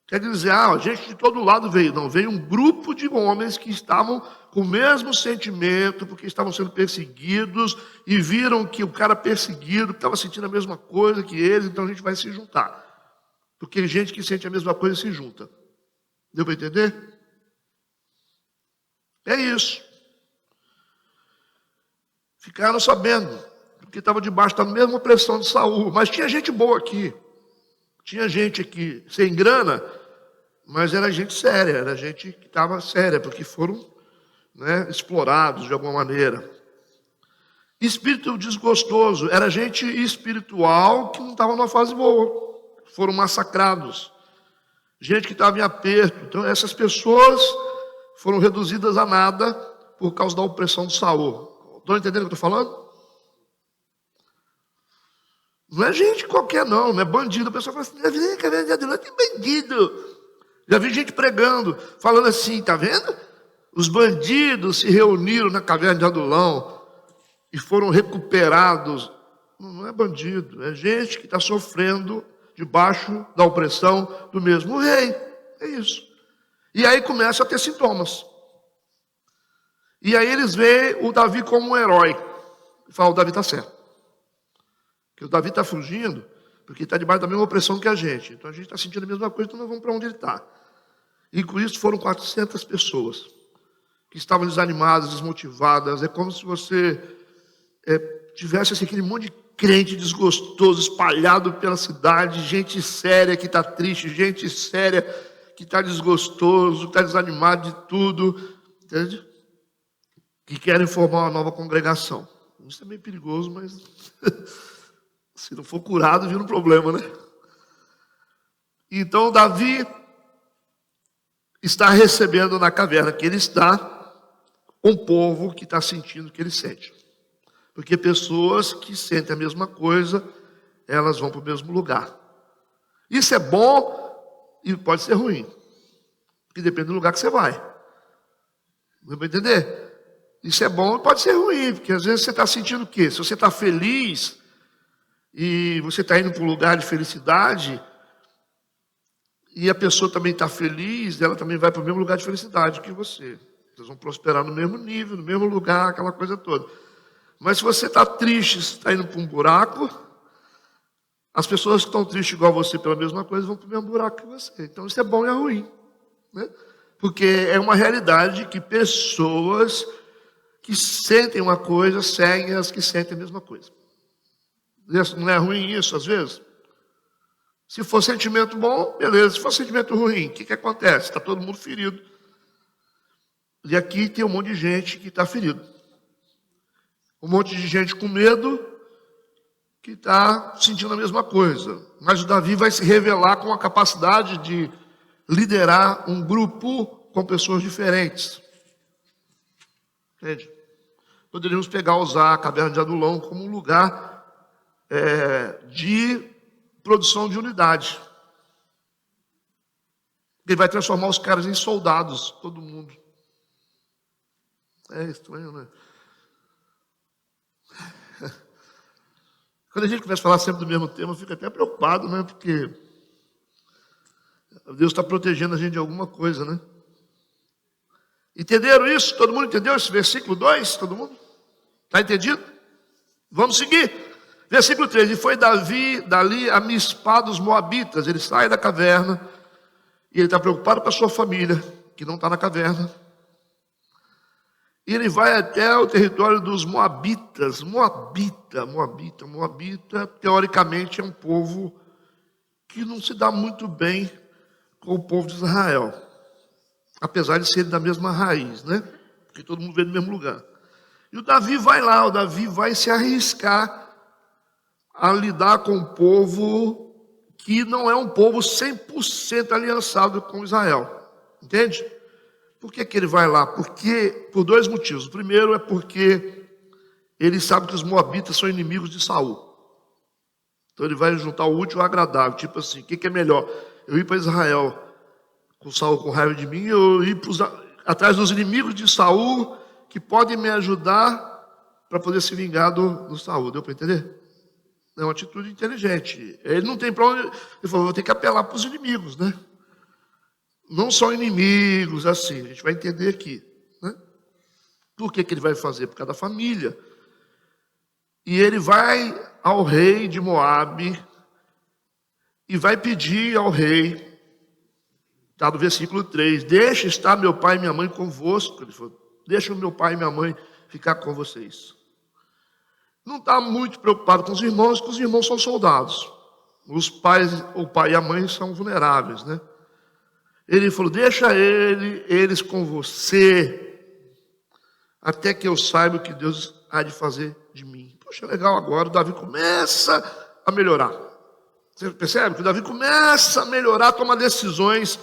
Quer dizer, gente de todo lado veio. Não, veio um grupo de homens que estavam com o mesmo sentimento, porque estavam sendo perseguidos e viram que o cara perseguido estava sentindo a mesma coisa que eles, então a gente vai se juntar. Porque gente que sente a mesma coisa se junta. Deu para entender? É isso. Ficaram sabendo, porque estava debaixo da mesma opressão de Saul. Mas tinha gente boa aqui. Tinha gente aqui sem grana, mas era gente séria, era gente que estava séria, porque foram explorados de alguma maneira. Espírito desgostoso, era gente espiritual que não estava numa fase boa. Foram massacrados. Gente que estava em aperto. Então essas pessoas foram reduzidas a nada por causa da opressão de Saul. Estão entendendo o que eu estou falando? Não é gente qualquer não é bandido. A pessoa fala assim, tem bandido. Já vi gente pregando, falando assim, tá vendo? Os bandidos se reuniram na caverna de Adulão e foram recuperados. Não é bandido, é gente que está sofrendo debaixo da opressão do mesmo rei. É isso. E aí começa a ter sintomas. E aí eles veem o Davi como um herói. E falam, o Davi está certo. Porque o Davi está fugindo, porque está debaixo da mesma opressão que a gente. Então a gente está sentindo a mesma coisa, então nós vamos para onde ele está. E com isso foram 400 pessoas que estavam desanimadas, desmotivadas. É como se você tivesse assim, aquele monte de crente desgostoso espalhado pela cidade, gente séria que está triste, gente séria que está desgostoso, que está desanimado de tudo, entende? Que querem formar uma nova congregação. Isso é meio perigoso, mas se não for curado, vira um problema, né? Então Davi está recebendo na caverna que ele está um povo que está sentindo o que ele sente. Porque pessoas que sentem a mesma coisa, elas vão para o mesmo lugar. Isso é bom e pode ser ruim. Porque depende do lugar que você vai. Não vai entender? Isso é bom e pode ser ruim, porque às vezes você está sentindo o quê? Se você está feliz e você está indo para um lugar de felicidade, e a pessoa também está feliz, ela também vai para o mesmo lugar de felicidade que você. Vocês vão prosperar no mesmo nível, no mesmo lugar, aquela coisa toda. Mas se você está triste, está indo para um buraco, as pessoas que estão tristes igual você pela mesma coisa vão para o mesmo buraco que você. Então isso é bom e é ruim, né? Porque é uma realidade que pessoas que sentem uma coisa seguem as que sentem a mesma coisa. Não é ruim isso às vezes? Se for sentimento bom, beleza. Se for sentimento ruim, o que acontece? Está todo mundo ferido. E aqui tem um monte de gente que está ferido. Um monte de gente com medo que está sentindo a mesma coisa. Mas o Davi vai se revelar com a capacidade de liderar um grupo com pessoas diferentes. Entende? Poderíamos usar a caverna de Adulão como um lugar de produção de unidade. Ele vai transformar os caras em soldados, todo mundo. É estranho, né? Quando a gente começa a falar sempre do mesmo tema, eu fico até preocupado, né? Porque Deus está protegendo a gente de alguma coisa, né? Entenderam isso? Todo mundo entendeu esse versículo 2? Todo mundo? Está entendido? Vamos seguir. Versículo 3. E foi Davi dali a Mispá dos Moabitas. Ele sai da caverna e ele está preocupado com a sua família, que não está na caverna. E ele vai até o território dos Moabitas. Moabita, teoricamente é um povo que não se dá muito bem com o povo de Israel. Apesar de serem da mesma raiz, né? Porque todo mundo veio do mesmo lugar. E o Davi vai lá, o Davi vai se arriscar a lidar com um povo que não é um povo 100% aliançado com Israel. Entende? Por que ele vai lá? Porque, por dois motivos. O primeiro é porque ele sabe que os moabitas são inimigos de Saul. Então ele vai juntar o útil ao agradável. Tipo assim, o que é melhor? Eu ir para Israel com Saul com raiva de mim, ou ir atrás dos inimigos de Saul que podem me ajudar para poder se vingar do Saul. Deu para entender? É uma atitude inteligente. Ele não tem para onde... Ele falou, vou ter que apelar para os inimigos, né? Não são inimigos, assim, a gente vai entender aqui, né? Por que ele vai fazer? Por causa da família. E ele vai ao rei de Moabe e vai pedir ao rei, está no versículo 3, deixa estar meu pai e minha mãe convosco. Ele falou, deixa o meu pai e minha mãe ficar com vocês. Não está muito preocupado com os irmãos, porque os irmãos são soldados. O pai e a mãe são vulneráveis, né? Ele falou, deixa eles com você, até que eu saiba o que Deus há de fazer de mim. Poxa, legal, agora o Davi começa a melhorar. Você percebe que o Davi começa a melhorar, toma decisões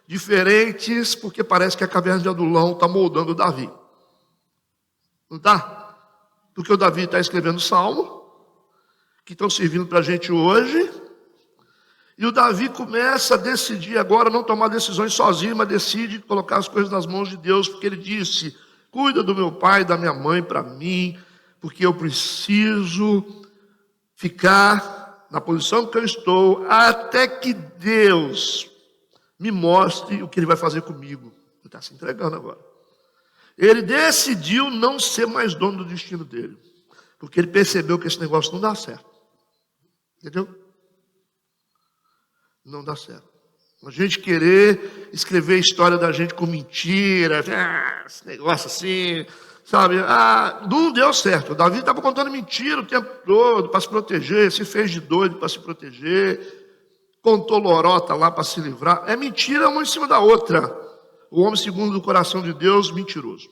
diferentes, porque parece que a caverna de Adulão está moldando o Davi. Não está? Porque o Davi está escrevendo salmo, que estão servindo para a gente hoje. E o Davi começa a decidir agora, não tomar decisões sozinho, mas decide colocar as coisas nas mãos de Deus, porque ele disse, cuida do meu pai e da minha mãe para mim, porque eu preciso ficar na posição que eu estou, até que Deus me mostre o que ele vai fazer comigo. Ele está se entregando agora. Ele decidiu não ser mais dono do destino dele, porque ele percebeu que esse negócio não dá certo. Entendeu? Não dá certo. A gente querer escrever a história da gente com mentira, esse negócio assim, sabe? Não deu certo. Davi estava contando mentira o tempo todo para se proteger, se fez de doido para se proteger, contou lorota lá para se livrar. É mentira uma em cima da outra. O homem segundo o coração de Deus, mentiroso.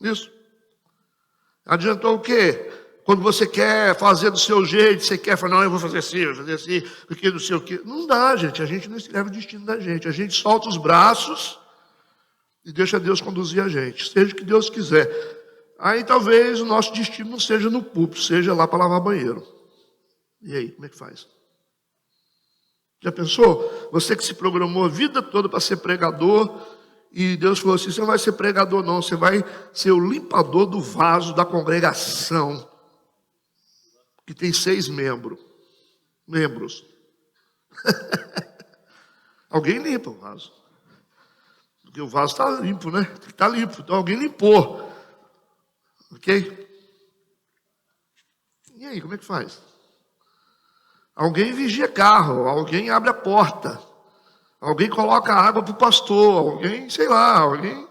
Isso. Adiantou o quê? Quando você quer fazer do seu jeito, você quer falar, não, eu vou fazer assim, porque não sei o quê. Não dá, gente. A gente não escreve o destino da gente. A gente solta os braços e deixa Deus conduzir a gente. Seja o que Deus quiser. Aí talvez o nosso destino não seja no púlpito, seja lá para lavar banheiro. E aí, como é que faz? Já pensou? Você que se programou a vida toda para ser pregador, e Deus falou assim, você não vai ser pregador não, você vai ser o limpador do vaso da congregação, que tem 6 membros. Alguém limpa o vaso. Porque o vaso está limpo, né? Tem que estar limpo, então alguém limpou. Ok? E aí, como é que faz? Alguém vigia carro, alguém abre a porta, alguém coloca água para o pastor, alguém, sei lá, alguém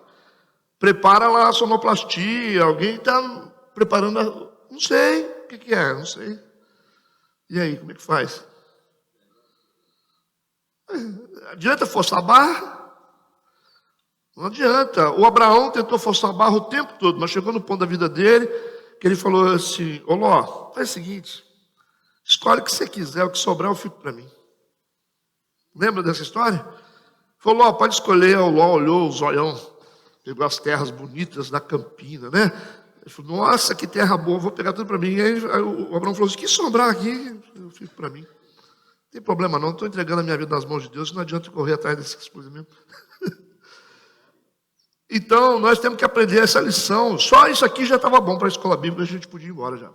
prepara lá a sonoplastia, alguém está preparando, não sei o que é, não sei. E aí, como é que faz? Adianta forçar a barra? Não adianta. O Abraão tentou forçar a barra o tempo todo, mas chegou no ponto da vida dele, que ele falou assim, ô Ló, faz o seguinte, escolhe o que você quiser, o que sobrar eu fico para mim. Lembra dessa história? Falou, Ló, pode escolher. O Ló olhou o zoião, pegou as terras bonitas da Campina, né? Ele falou, nossa, que terra boa, vou pegar tudo para mim. E aí o Abraão falou assim, que sobrar aqui, eu fico para mim. Não tem problema não, estou entregando a minha vida nas mãos de Deus, não adianta correr atrás dessas coisas mesmo. Então, nós temos que aprender essa lição. Só isso aqui já estava bom para a escola bíblica, a gente podia ir embora já.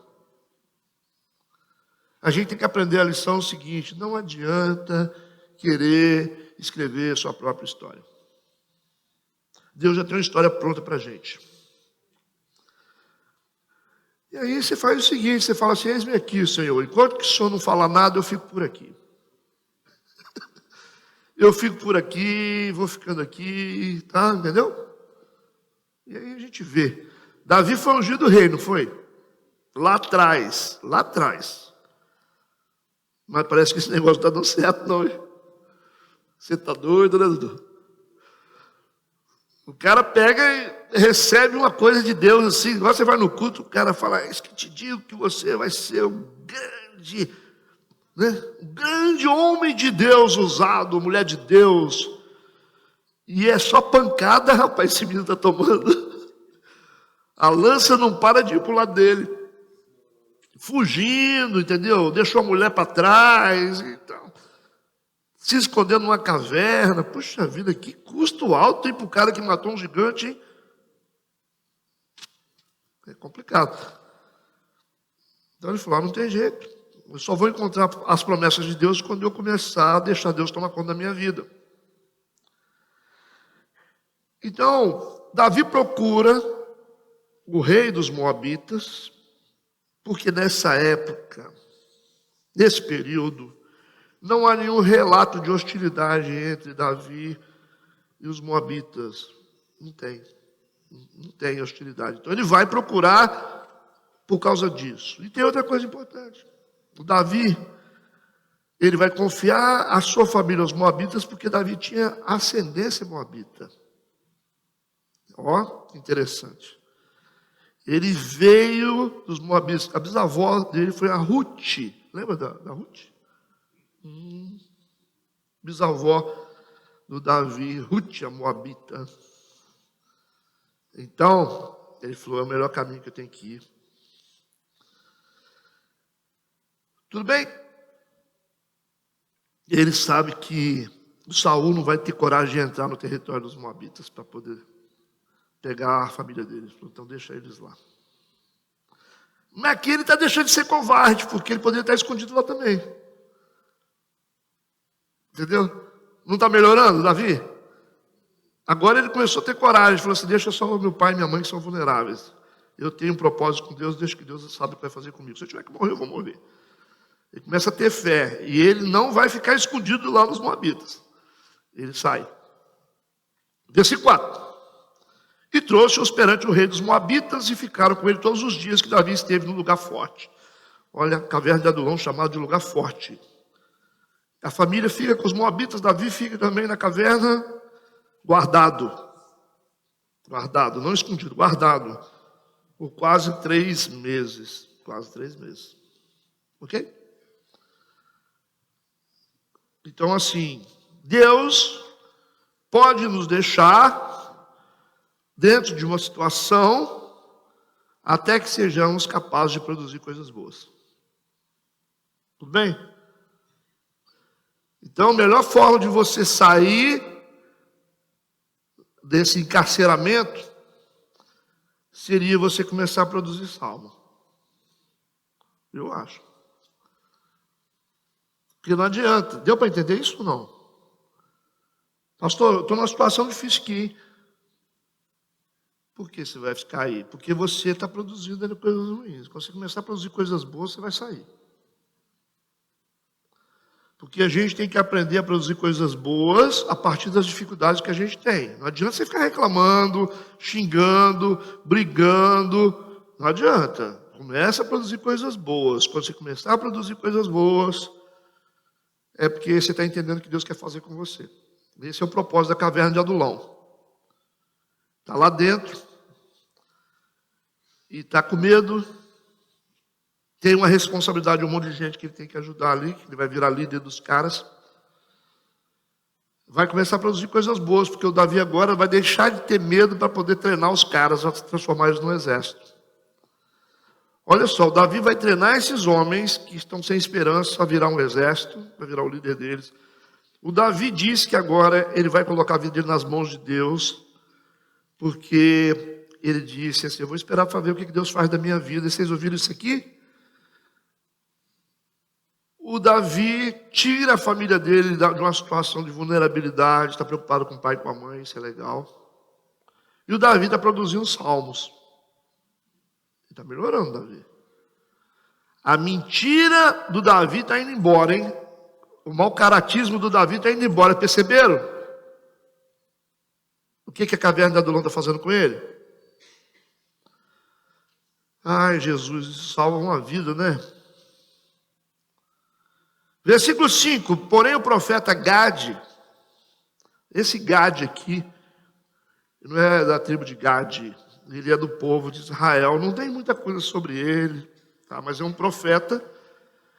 A gente tem que aprender a lição seguinte, não adianta querer escrever sua própria história. Deus já tem uma história pronta para a gente. E aí você faz o seguinte, você fala assim, eis-me aqui, Senhor, enquanto que o Senhor não fala nada, eu fico por aqui. Eu fico por aqui, vou ficando aqui, tá? Entendeu? E aí a gente vê. Davi foi ungido rei, não foi? Lá atrás. Mas parece que esse negócio não está dando certo, não. Hein? Você está doido, né, Dudu? O cara pega e recebe uma coisa de Deus assim. Igual você vai no culto, o cara fala, isso que te digo que você vai ser um grande, né? Um grande homem de Deus usado, mulher de Deus. E é só pancada, rapaz, esse menino está tomando. A lança não para de ir para o lado dele. Fugindo, entendeu? Deixou a mulher para trás, então, se escondendo numa caverna. Puxa vida, que custo alto tem para o cara que matou um gigante, hein? É complicado. Então ele falou, não tem jeito. Eu só vou encontrar as promessas de Deus quando eu começar a deixar Deus tomar conta da minha vida. Então, Davi procura o rei dos Moabitas, porque nessa época, nesse período, não há nenhum relato de hostilidade entre Davi e os Moabitas. Não tem hostilidade. Então ele vai procurar por causa disso. E tem outra coisa importante. O Davi, ele vai confiar a sua família aos Moabitas, porque Davi tinha ascendência moabita. Ó, interessante. Ele veio dos Moabitas. A bisavó dele foi a Ruth. Lembra da Ruth? Bisavó do Davi, Ruth, a Moabita. Então, ele falou, é o melhor caminho que eu tenho que ir. Tudo bem? Ele sabe que o Saul não vai ter coragem de entrar no território dos Moabitas para poder pegar a família deles. Então deixa eles lá. Mas aqui ele está deixando de ser covarde, porque ele poderia estar escondido lá também. Entendeu? Não está melhorando, Davi? Agora ele começou a ter coragem. Falou assim, deixa só meu pai e minha mãe que são vulneráveis. Eu tenho um propósito com Deus, deixa que Deus sabe o que vai fazer comigo. Se eu tiver que morrer, eu vou morrer. Ele começa a ter fé. E ele não vai ficar escondido lá nos Moabitas. Ele sai. Versículo 4. E trouxe-os perante o rei dos Moabitas e ficaram com ele todos os dias que Davi esteve no lugar forte. Olha, a caverna de Adulão chamada de lugar forte. A família fica com os Moabitas, Davi fica também na caverna, guardado. Guardado, não escondido, guardado. Por quase 3 meses. Quase 3 meses. Ok? Então, assim, Deus pode nos deixar dentro de uma situação até que sejamos capazes de produzir coisas boas. Tudo bem? Então, a melhor forma de você sair desse encarceramento seria você começar a produzir salmo. Eu acho. Porque não adianta. Deu para entender isso ou não? Pastor, eu estou numa situação difícil aqui. Por que você vai ficar aí? Porque você está produzindo coisas ruins. Quando você começar a produzir coisas boas, você vai sair. Porque a gente tem que aprender a produzir coisas boas a partir das dificuldades que a gente tem. Não adianta você ficar reclamando, xingando, brigando. Não adianta. Começa a produzir coisas boas. Quando você começar a produzir coisas boas, é porque você está entendendo o que Deus quer fazer com você. Esse é o propósito da caverna de Adulão. Está lá dentro e está com medo. Tem uma responsabilidade, um monte de gente que ele tem que ajudar ali, que ele vai virar líder dos caras. Vai começar a produzir coisas boas, porque o Davi agora vai deixar de ter medo para poder treinar os caras, a transformar eles no exército. Olha só, o Davi vai treinar esses homens que estão sem esperança a virar um exército, vai virar o líder deles. O Davi disse que agora ele vai colocar a vida dele nas mãos de Deus, porque ele disse assim, eu vou esperar para ver o que Deus faz da minha vida. E vocês ouviram isso aqui? O Davi tira a família dele de uma situação de vulnerabilidade, está preocupado com o pai e com a mãe, isso é legal. E o Davi está produzindo salmos. Ele está melhorando, Davi. A mentira do Davi está indo embora, hein? O mau caratismo do Davi está indo embora, perceberam? O que a caverna de Adulão está fazendo com ele? Ai, Jesus, isso salva uma vida, né? Versículo 5, porém o profeta Gade, esse Gade aqui, não é da tribo de Gade, ele é do povo de Israel, não tem muita coisa sobre ele, tá? Mas é um profeta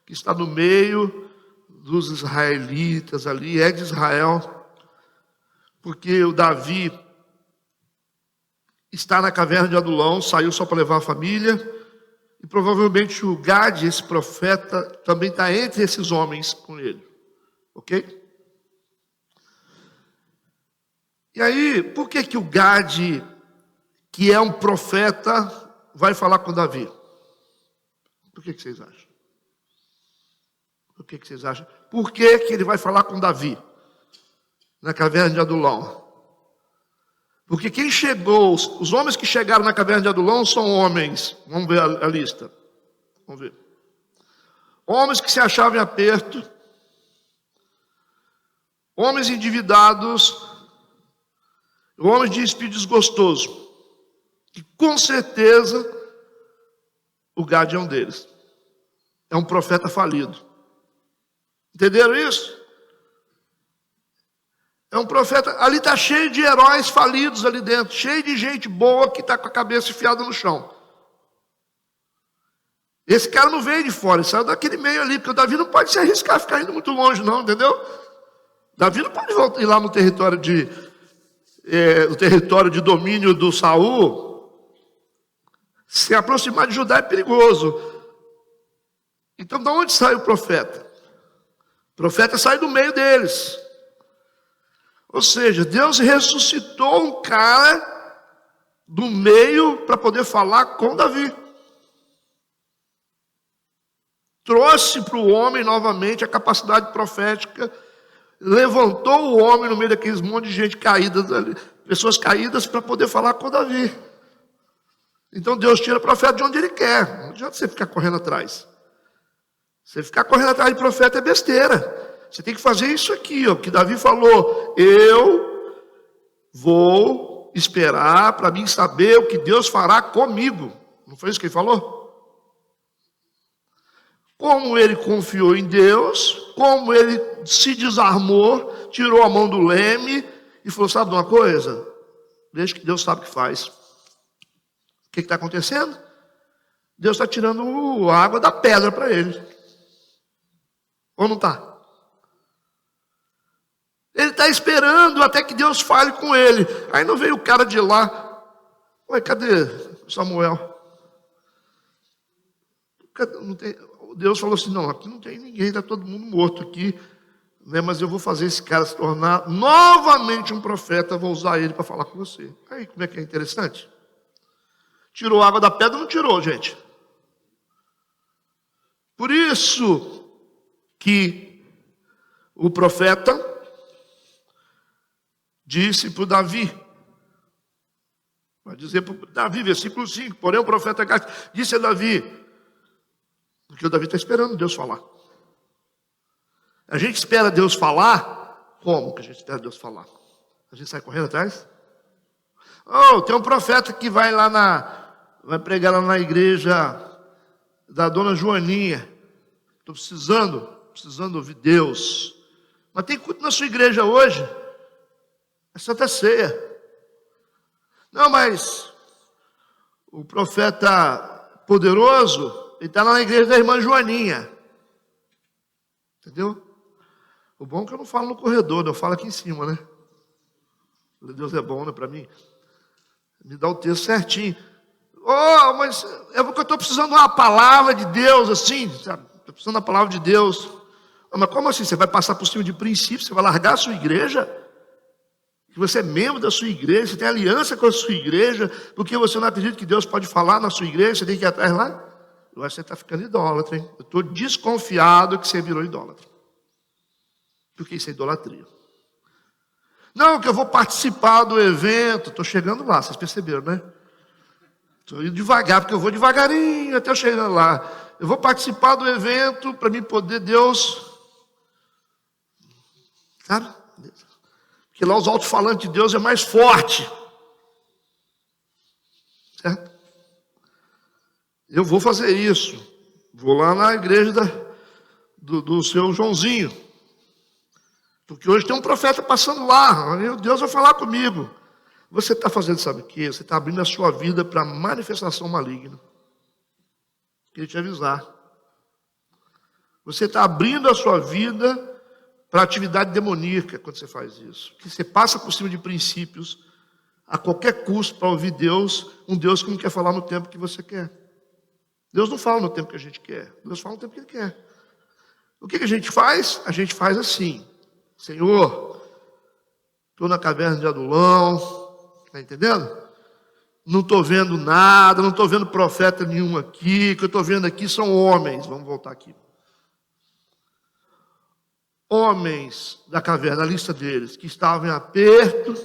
que está no meio dos israelitas ali, é de Israel, porque o Davi está na caverna de Adulão, saiu só para levar a família, e provavelmente o Gade, esse profeta, também está entre esses homens com ele. Ok? E aí, por que o Gade, que é um profeta, vai falar com Davi? Por que vocês acham? Por que vocês acham? Por que ele vai falar com Davi na caverna de Adulão? Porque quem chegou, os homens que chegaram na caverna de Adulão são homens. Vamos ver a lista. Vamos ver. Homens que se achavam em aperto. Homens endividados. Homens de espírito desgostoso. E com certeza o Gade é um deles. É um profeta falido. Entenderam isso? É um profeta, ali está cheio de heróis falidos ali dentro, cheio de gente boa que está com a cabeça enfiada no chão. Esse cara não veio de fora, ele saiu daquele meio ali, porque o Davi não pode se arriscar a ficar indo muito longe não, entendeu? Davi não pode ir lá no território de domínio do Saul. Se aproximar de Judá é perigoso. Então de onde sai o profeta? O profeta sai do meio deles. Ou seja, Deus ressuscitou um cara do meio para poder falar com Davi. Trouxe para o homem novamente a capacidade profética, levantou o homem no meio daqueles monte de gente caída, pessoas caídas, para poder falar com Davi. Então Deus tira o profeta de onde ele quer. Não adianta você ficar correndo atrás. Você ficar correndo atrás de profeta é besteira. Você tem que fazer isso aqui, ó, que Davi falou, eu vou esperar para mim saber o que Deus fará comigo. Não foi isso que ele falou? Como ele confiou em Deus, como ele se desarmou, tirou a mão do leme e falou, sabe de uma coisa? Deixa que Deus sabe o que faz. O que está acontecendo? Deus está tirando a água da pedra para ele. Ou não está? Ele está esperando até que Deus fale com ele. Aí não veio o cara de lá. Ué, cadê Samuel? Não tem... Deus falou assim, não, aqui não tem ninguém, está todo mundo morto aqui. Né, mas eu vou fazer esse cara se tornar novamente um profeta, vou usar ele para falar com você. Aí como é que é interessante? Tirou a água da pedra, não tirou, gente. Por isso que o profeta disse para o Davi, vai dizer para o Davi, versículo 5, porém o profeta disse a Davi, porque o Davi está esperando Deus falar. A gente espera Deus falar, como que a gente espera Deus falar? A gente sai correndo atrás? Oh, tem um profeta que vai vai pregar lá na igreja da dona Joaninha. Estou precisando ouvir Deus. Mas tem culto na sua igreja hoje? É Santa Ceia. Não, mas o profeta poderoso, ele está lá na igreja da irmã Joaninha. Entendeu? O bom é que eu não falo no corredor, eu falo aqui em cima, né? Deus é bom, né, para mim? Me dá o texto certinho. Oh, mas é porque eu estou precisando de uma palavra de Deus, assim, sabe? Estou precisando da palavra de Deus. Oh, mas como assim? Você vai passar por cima de princípios? Você vai largar a sua igreja? Que você é membro da sua igreja, você tem aliança com a sua igreja, porque você não acredita que Deus pode falar na sua igreja, você tem que ir atrás lá? Eu acho que você está ficando idólatra, hein? Eu estou desconfiado que você virou idólatra. Porque isso é idolatria. Não, que eu vou participar do evento. Estou chegando lá, vocês perceberam, né? Estou indo devagar, porque eu vou devagarinho até eu chegar lá. Eu vou participar do evento para mim poder Deus... Sabe? Porque lá os alto-falantes de Deus é mais forte. Certo? Eu vou fazer isso. Vou lá na igreja do seu Joãozinho. Porque hoje tem um profeta passando lá. Deus vai falar comigo. Você está fazendo, sabe o quê? Você está abrindo a sua vida para manifestação maligna. Queria te avisar. Você está abrindo a sua vida para atividade demoníaca quando você faz isso. Porque você passa por cima de princípios a qualquer custo para ouvir Deus, um Deus que não quer falar no tempo que você quer. Deus não fala no tempo que a gente quer. Deus fala no tempo que Ele quer. O que a gente faz? A gente faz assim. Senhor, estou na caverna de Adulão, está entendendo? Não estou vendo nada, não estou vendo profeta nenhum aqui, o que eu estou vendo aqui são homens. Vamos voltar aqui. Homens da caverna, a lista deles, que estavam em aperto.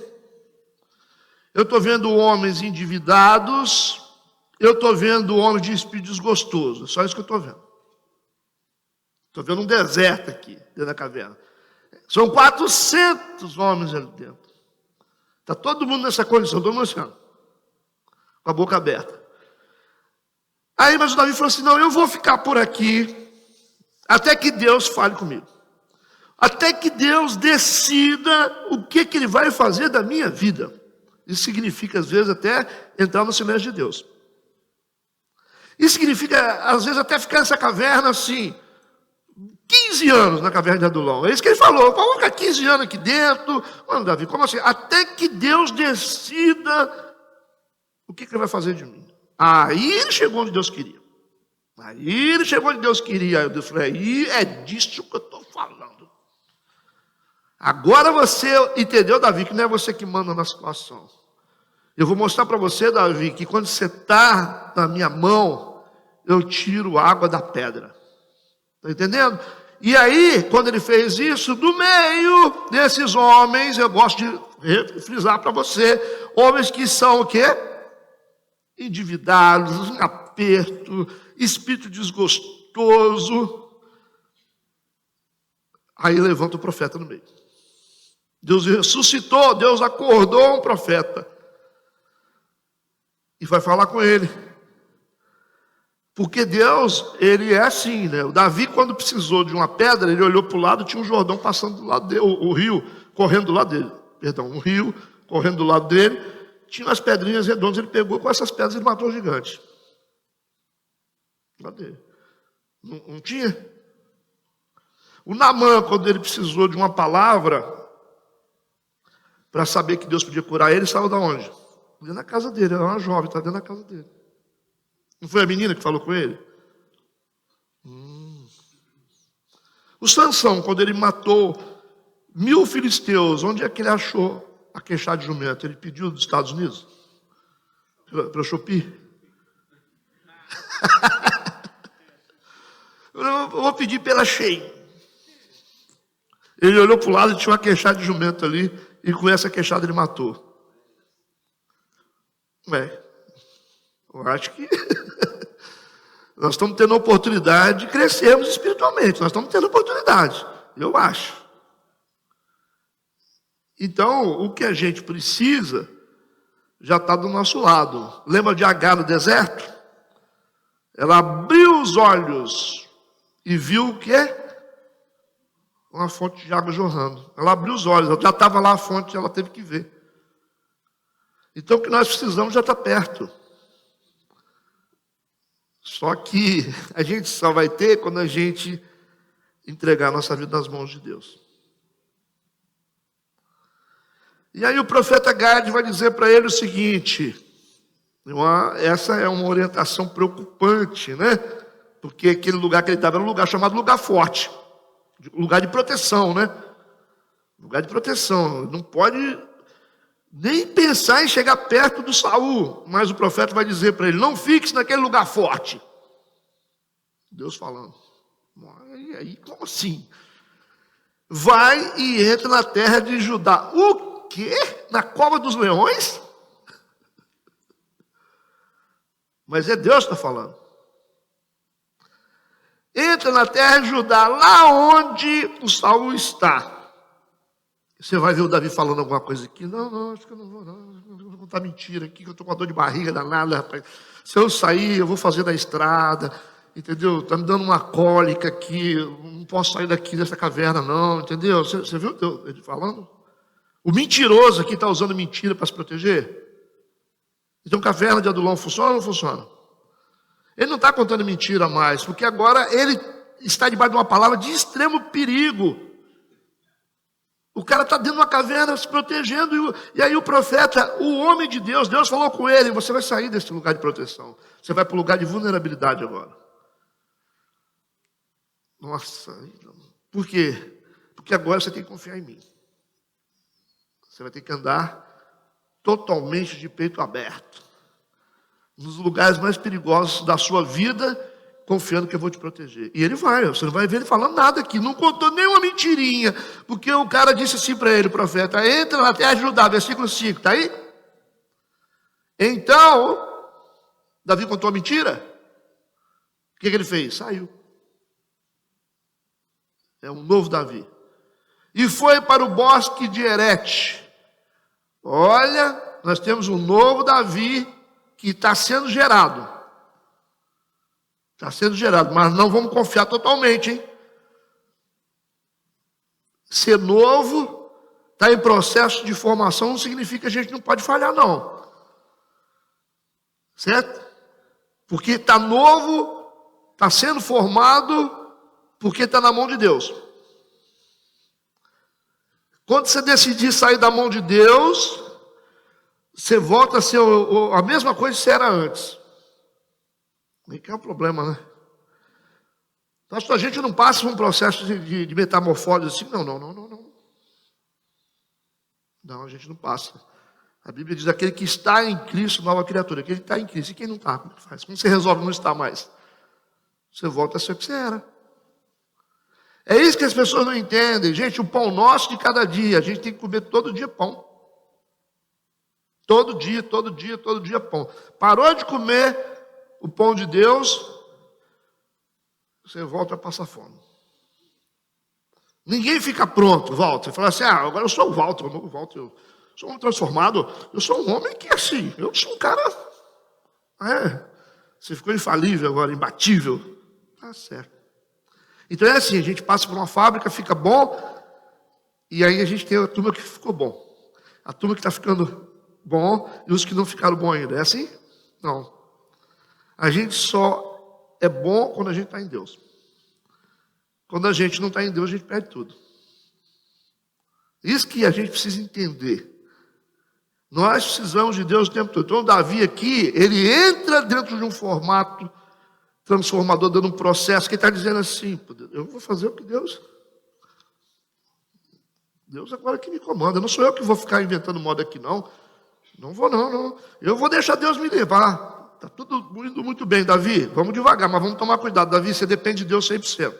Eu estou vendo homens endividados. Eu estou vendo homens de espírito desgostoso. É só isso que eu estou vendo. Estou vendo um deserto aqui, dentro da caverna. São 400 homens ali dentro. Está todo mundo nessa condição, todo mundo assim, com a boca aberta. Aí, mas o Davi falou assim, não, eu vou ficar por aqui, até que Deus fale comigo. Até que Deus decida o que Ele vai fazer da minha vida. Isso significa, às vezes, até entrar no silêncio de Deus. Isso significa, às vezes, até ficar nessa caverna assim, 15 anos na caverna de Adulão. É isso que ele falou. Vamos ficar 15 anos aqui dentro. Mano, Davi, como assim? Até que Deus decida o que Ele vai fazer de mim. Aí ele chegou onde Deus queria. Aí ele chegou onde Deus queria. Aí Deus falou, aí é disso que eu estou falando. Agora você entendeu, Davi, que não é você que manda na situação. Eu vou mostrar para você, Davi, que quando você está na minha mão, eu tiro água da pedra. Está entendendo? E aí, quando ele fez isso, do meio desses homens, eu gosto de frisar para você, homens que são o quê? Endividados, em aperto, espírito desgostoso. Aí levanta o profeta no meio. Deus ressuscitou, Deus acordou um profeta. e vai falar com ele. Porque Deus, ele é assim, né? O Davi, quando precisou de uma pedra, ele olhou para o lado, tinha um Jordão passando do lado dele, o rio correndo do lado dele. Perdão, um rio correndo do lado dele, tinha umas pedrinhas redondas, ele pegou com essas pedras e matou o gigante. Cadê? Não tinha? O Naamã, quando ele precisou de uma palavra para saber que Deus podia curar ele, saiu da onde? Dentro da casa dele, era uma jovem, está dentro da casa dele. Não foi a menina que falou com ele? O Sansão, quando ele matou 1000 filisteus, onde é que ele achou a queixada de jumento? Ele pediu dos Estados Unidos? Para o Shopee? Eu vou pedir pela Shein. Ele olhou para o lado e tinha uma queixada de jumento ali, e com essa queixada ele matou. Eu acho que nós estamos tendo a oportunidade de crescermos espiritualmente. Nós estamos tendo oportunidade, eu acho. Então, o que a gente precisa já está do nosso lado. Lembra de Agar no deserto? Ela abriu os olhos e viu o quê? Uma fonte de água jorrando. Ela abriu os olhos, ela já estava lá a fonte, ela teve que ver. Então, o que nós precisamos já está perto. Só que a gente só vai ter quando a gente entregar a nossa vida nas mãos de Deus. E aí o profeta Gade vai dizer para ele o seguinte, essa é uma orientação preocupante, né? Porque aquele lugar que ele estava era um lugar chamado lugar forte, lugar de proteção, né? Lugar de proteção, não pode nem pensar em chegar perto do Saul, mas o profeta vai dizer para ele, não fique naquele lugar forte. Deus falando, aí como assim? Vai e entra na terra de Judá. O quê? Na cova dos leões? Mas é Deus que está falando. Entra na terra de Judá, lá onde o Saul está. Você vai ver o Davi falando alguma coisa aqui. Não, acho que eu não vou, não. Vou contar mentira aqui, que eu estou com uma dor de barriga danada, rapaz. Se eu sair, eu vou fazer na estrada, entendeu? Está me dando uma cólica aqui, eu não posso sair daqui dessa caverna, não, entendeu? Você viu ele falando? O mentiroso aqui está usando mentira para se proteger. Então, caverna de Adulão funciona ou não funciona? Ele não está contando mentira mais, porque agora ele está debaixo de uma palavra de extremo perigo. O cara está dentro de uma caverna se protegendo, e aí o profeta, o homem de Deus, Deus falou com ele, você vai sair desse lugar de proteção, você vai para o lugar de vulnerabilidade agora. Nossa, por quê? Porque agora você tem que confiar em mim. Você vai ter que andar totalmente de peito aberto, nos lugares mais perigosos da sua vida, confiando que eu vou te proteger. E ele vai, você não vai ver ele falando nada aqui, não contou nenhuma mentirinha, porque o cara disse assim para ele, o profeta, entra na terra de Judá, versículo 5, está aí? Então, Davi contou a mentira? O que ele fez? Saiu. É um novo Davi. E foi para o bosque de Herete. Olha, nós temos um novo Davi que está sendo gerado. Está sendo gerado, mas não vamos confiar totalmente, hein? Ser novo, está em processo de formação, não significa que a gente não pode falhar, não. Certo? Porque está novo, está sendo formado, porque está na mão de Deus. Quando você decidir sair da mão de Deus, você volta a ser a mesma coisa que você era antes. Nem que é um problema, né? Então, a gente não passa por um processo de metamorfose assim, não. Não, a gente não passa. A Bíblia diz, aquele que está em Cristo, nova criatura. Aquele que está em Cristo. E quem não está, como faz? Como você resolve não estar mais? Você volta a ser o que você era. É isso que as pessoas não entendem. Gente, o pão nosso de cada dia. A gente tem que comer todo dia pão. Todo dia pão. Parou de comer o pão de Deus, você volta a passar fome. Ninguém fica pronto, Walter. Você fala assim, agora eu sou o Walter, eu sou um homem transformado, eu sou um homem que assim, eu sou um cara Ah, é? Você ficou infalível agora, imbatível. Tá certo. Então é assim, a gente passa por uma fábrica, fica bom, e aí a gente tem a turma que ficou bom. A turma que está ficando bom e os que não ficaram bom ainda. É assim? Não. A gente só é bom quando a gente está em Deus. Quando a gente não está em Deus, a gente perde tudo. Isso que a gente precisa entender. Nós precisamos de Deus o tempo todo. Então, Davi aqui, ele entra dentro de um formato transformador, dando um processo, que ele está dizendo assim, eu vou fazer o que Deus agora que me comanda. Não sou eu que vou ficar inventando moda aqui, não. Não vou, não. Eu vou deixar Deus me levar. Está tudo indo muito bem, Davi. Vamos devagar, mas vamos tomar cuidado. Davi, você depende de Deus 100%.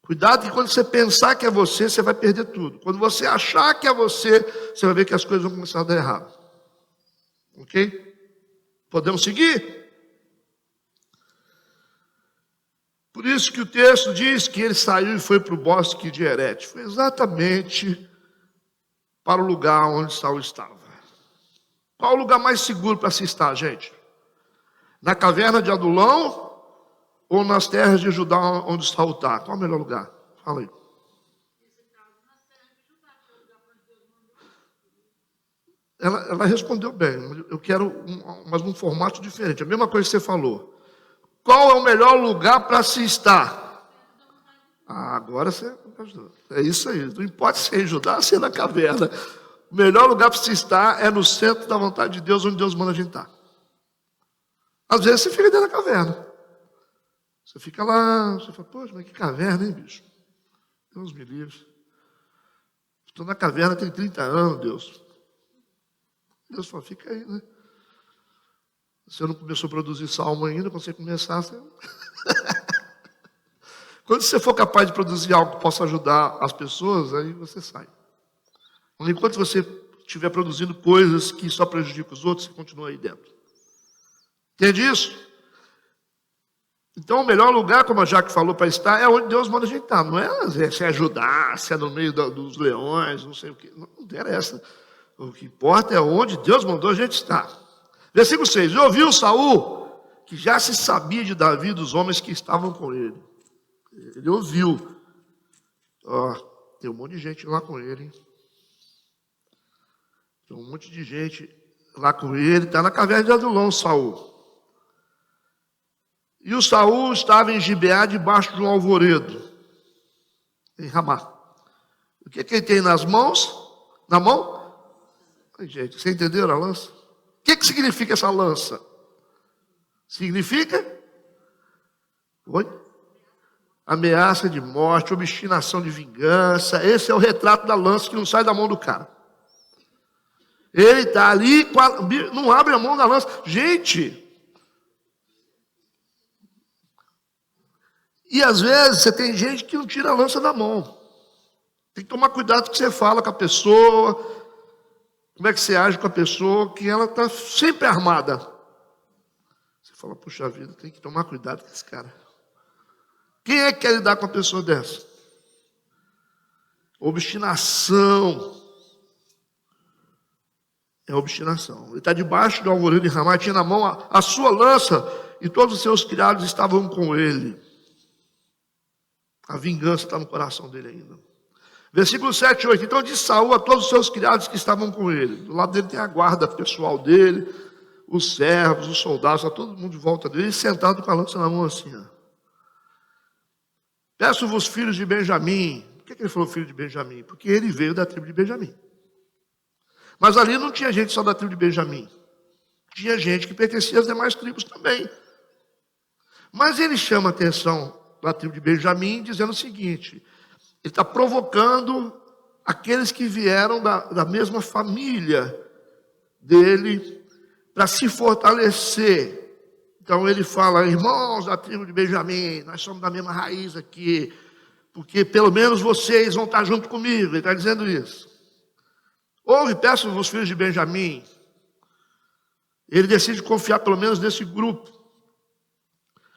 Cuidado que quando você pensar que é você, você vai perder tudo. Quando você achar que é você, você vai ver que as coisas vão começar a dar errado. Ok? Podemos seguir? Por isso que o texto diz que ele saiu e foi para o bosque de Herete. Foi exatamente para o lugar onde Saul estava. Qual o lugar mais seguro para se estar, gente? Na caverna de Adulão ou nas terras de Judá onde Saul está? Qual é o melhor lugar? Fala aí. Ela respondeu bem. Eu quero mas num formato diferente. A mesma coisa que você falou. Qual é o melhor lugar para se estar? Agora você ajudou. É isso aí. Não importa se é em Judá, se é na caverna. O melhor lugar para se estar é no centro da vontade de Deus, onde Deus manda a gente estar. Às vezes você fica dentro da caverna. Você fica lá, você fala, poxa, mas que caverna, hein, bicho? Deus me livre. Estou na caverna tem 30 anos, Deus. Deus fala, fica aí, né? Você não começou a produzir salmo ainda, quando você começar, você... Quando você for capaz de produzir algo que possa ajudar as pessoas, aí você sai. Enquanto você estiver produzindo coisas que só prejudicam os outros, você continua aí dentro. Entende isso? Então, o melhor lugar, como a Jaque falou, para estar, é onde Deus manda a gente estar. Não é se ajudar, se é no meio dos leões, não sei o que. Não interessa. O que importa é onde Deus mandou a gente estar. Versículo 6. E ouviu Saul, que já se sabia de Davi, dos homens que estavam com ele. Ele ouviu. Tem um monte de gente lá com ele. Hein? Tem um monte de gente lá com ele. Está na caverna de Adulão, Saul. E o Saul estava em Gibeá, debaixo de um alvoredo, em Ramá. O que ele tem nas mãos? Na mão? Ai, gente, vocês entenderam a lança? O que significa essa lança? Significa? Oi? Ameaça de morte, obstinação de vingança. Esse é o retrato da lança que não sai da mão do cara. Ele está ali, não abre a mão da lança. Gente... E às vezes você tem gente que não tira a lança da mão. Tem que tomar cuidado com o que você fala com a pessoa, como é que você age com a pessoa, que ela está sempre armada. Você fala, puxa vida, tem que tomar cuidado com esse cara. Quem é que quer lidar com uma pessoa dessa? Obstinação. É obstinação. Ele está debaixo do alvoredo de Ramá, tinha na mão a sua lança, e todos os seus criados estavam com ele. A vingança está no coração dele ainda. Versículo 7 e 8. Então disse Saul a todos os seus criados que estavam com ele. Do lado dele tem a guarda pessoal dele, os servos, os soldados, está todo mundo de volta dele, sentado com a lança na mão assim. Peço-vos, filhos de Benjamim. Por que ele falou filho de Benjamim? Porque ele veio da tribo de Benjamim. Mas ali não tinha gente só da tribo de Benjamim. Tinha gente que pertencia às demais tribos também. Mas ele chama a atenção da tribo de Benjamim, dizendo o seguinte: ele está provocando aqueles que vieram da mesma família dele para se fortalecer. Então ele fala, irmãos da tribo de Benjamim, nós somos da mesma raiz aqui, porque pelo menos vocês vão estar junto comigo. Ele está dizendo isso. Ouve, peço-vos os filhos de Benjamim. Ele decide confiar pelo menos nesse grupo.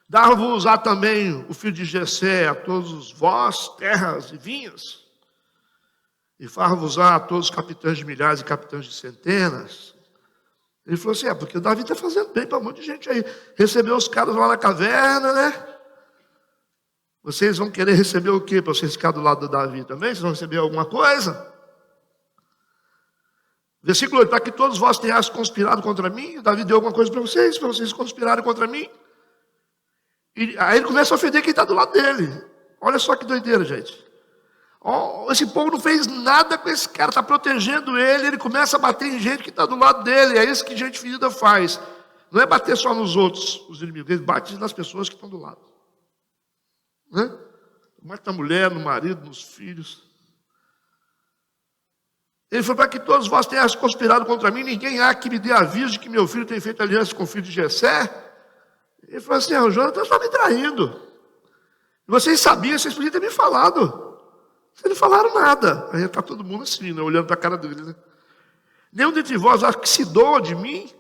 Dar-vos-á também o filho de Jessé, a todos vós, terras e vinhas, e far-vos-á a todos os capitães de milhares e capitães de centenas. Ele falou assim, porque o Davi está fazendo bem para um monte de gente aí. Recebeu os caras lá na caverna, né? Vocês vão querer receber o quê para vocês ficarem do lado do Davi também? Vocês vão receber alguma coisa? Versículo 8, para que todos vós tenhais conspirado contra mim. O Davi deu alguma coisa para vocês conspirarem contra mim. E aí ele começa a ofender quem está do lado dele. Olha só que doideira, gente. Esse povo não fez nada com esse cara, está protegendo ele, ele começa a bater em gente que está do lado dele. É isso que gente ferida faz. Não é bater só nos outros, os inimigos, ele bate nas pessoas que estão do lado. Né? Bate na mulher, no marido, nos filhos. Ele falou, para que todos vós tenhais conspirado contra mim, ninguém há que me dê aviso de que meu filho tem feito aliança com o filho de Jessé. Ele falou assim, o Jonathan está me traindo. Vocês sabiam, vocês podiam ter me falado. Vocês não falaram nada. Aí está todo mundo assim, né, olhando para a cara dele. Né? Nenhum dentre vós acha que se doa de mim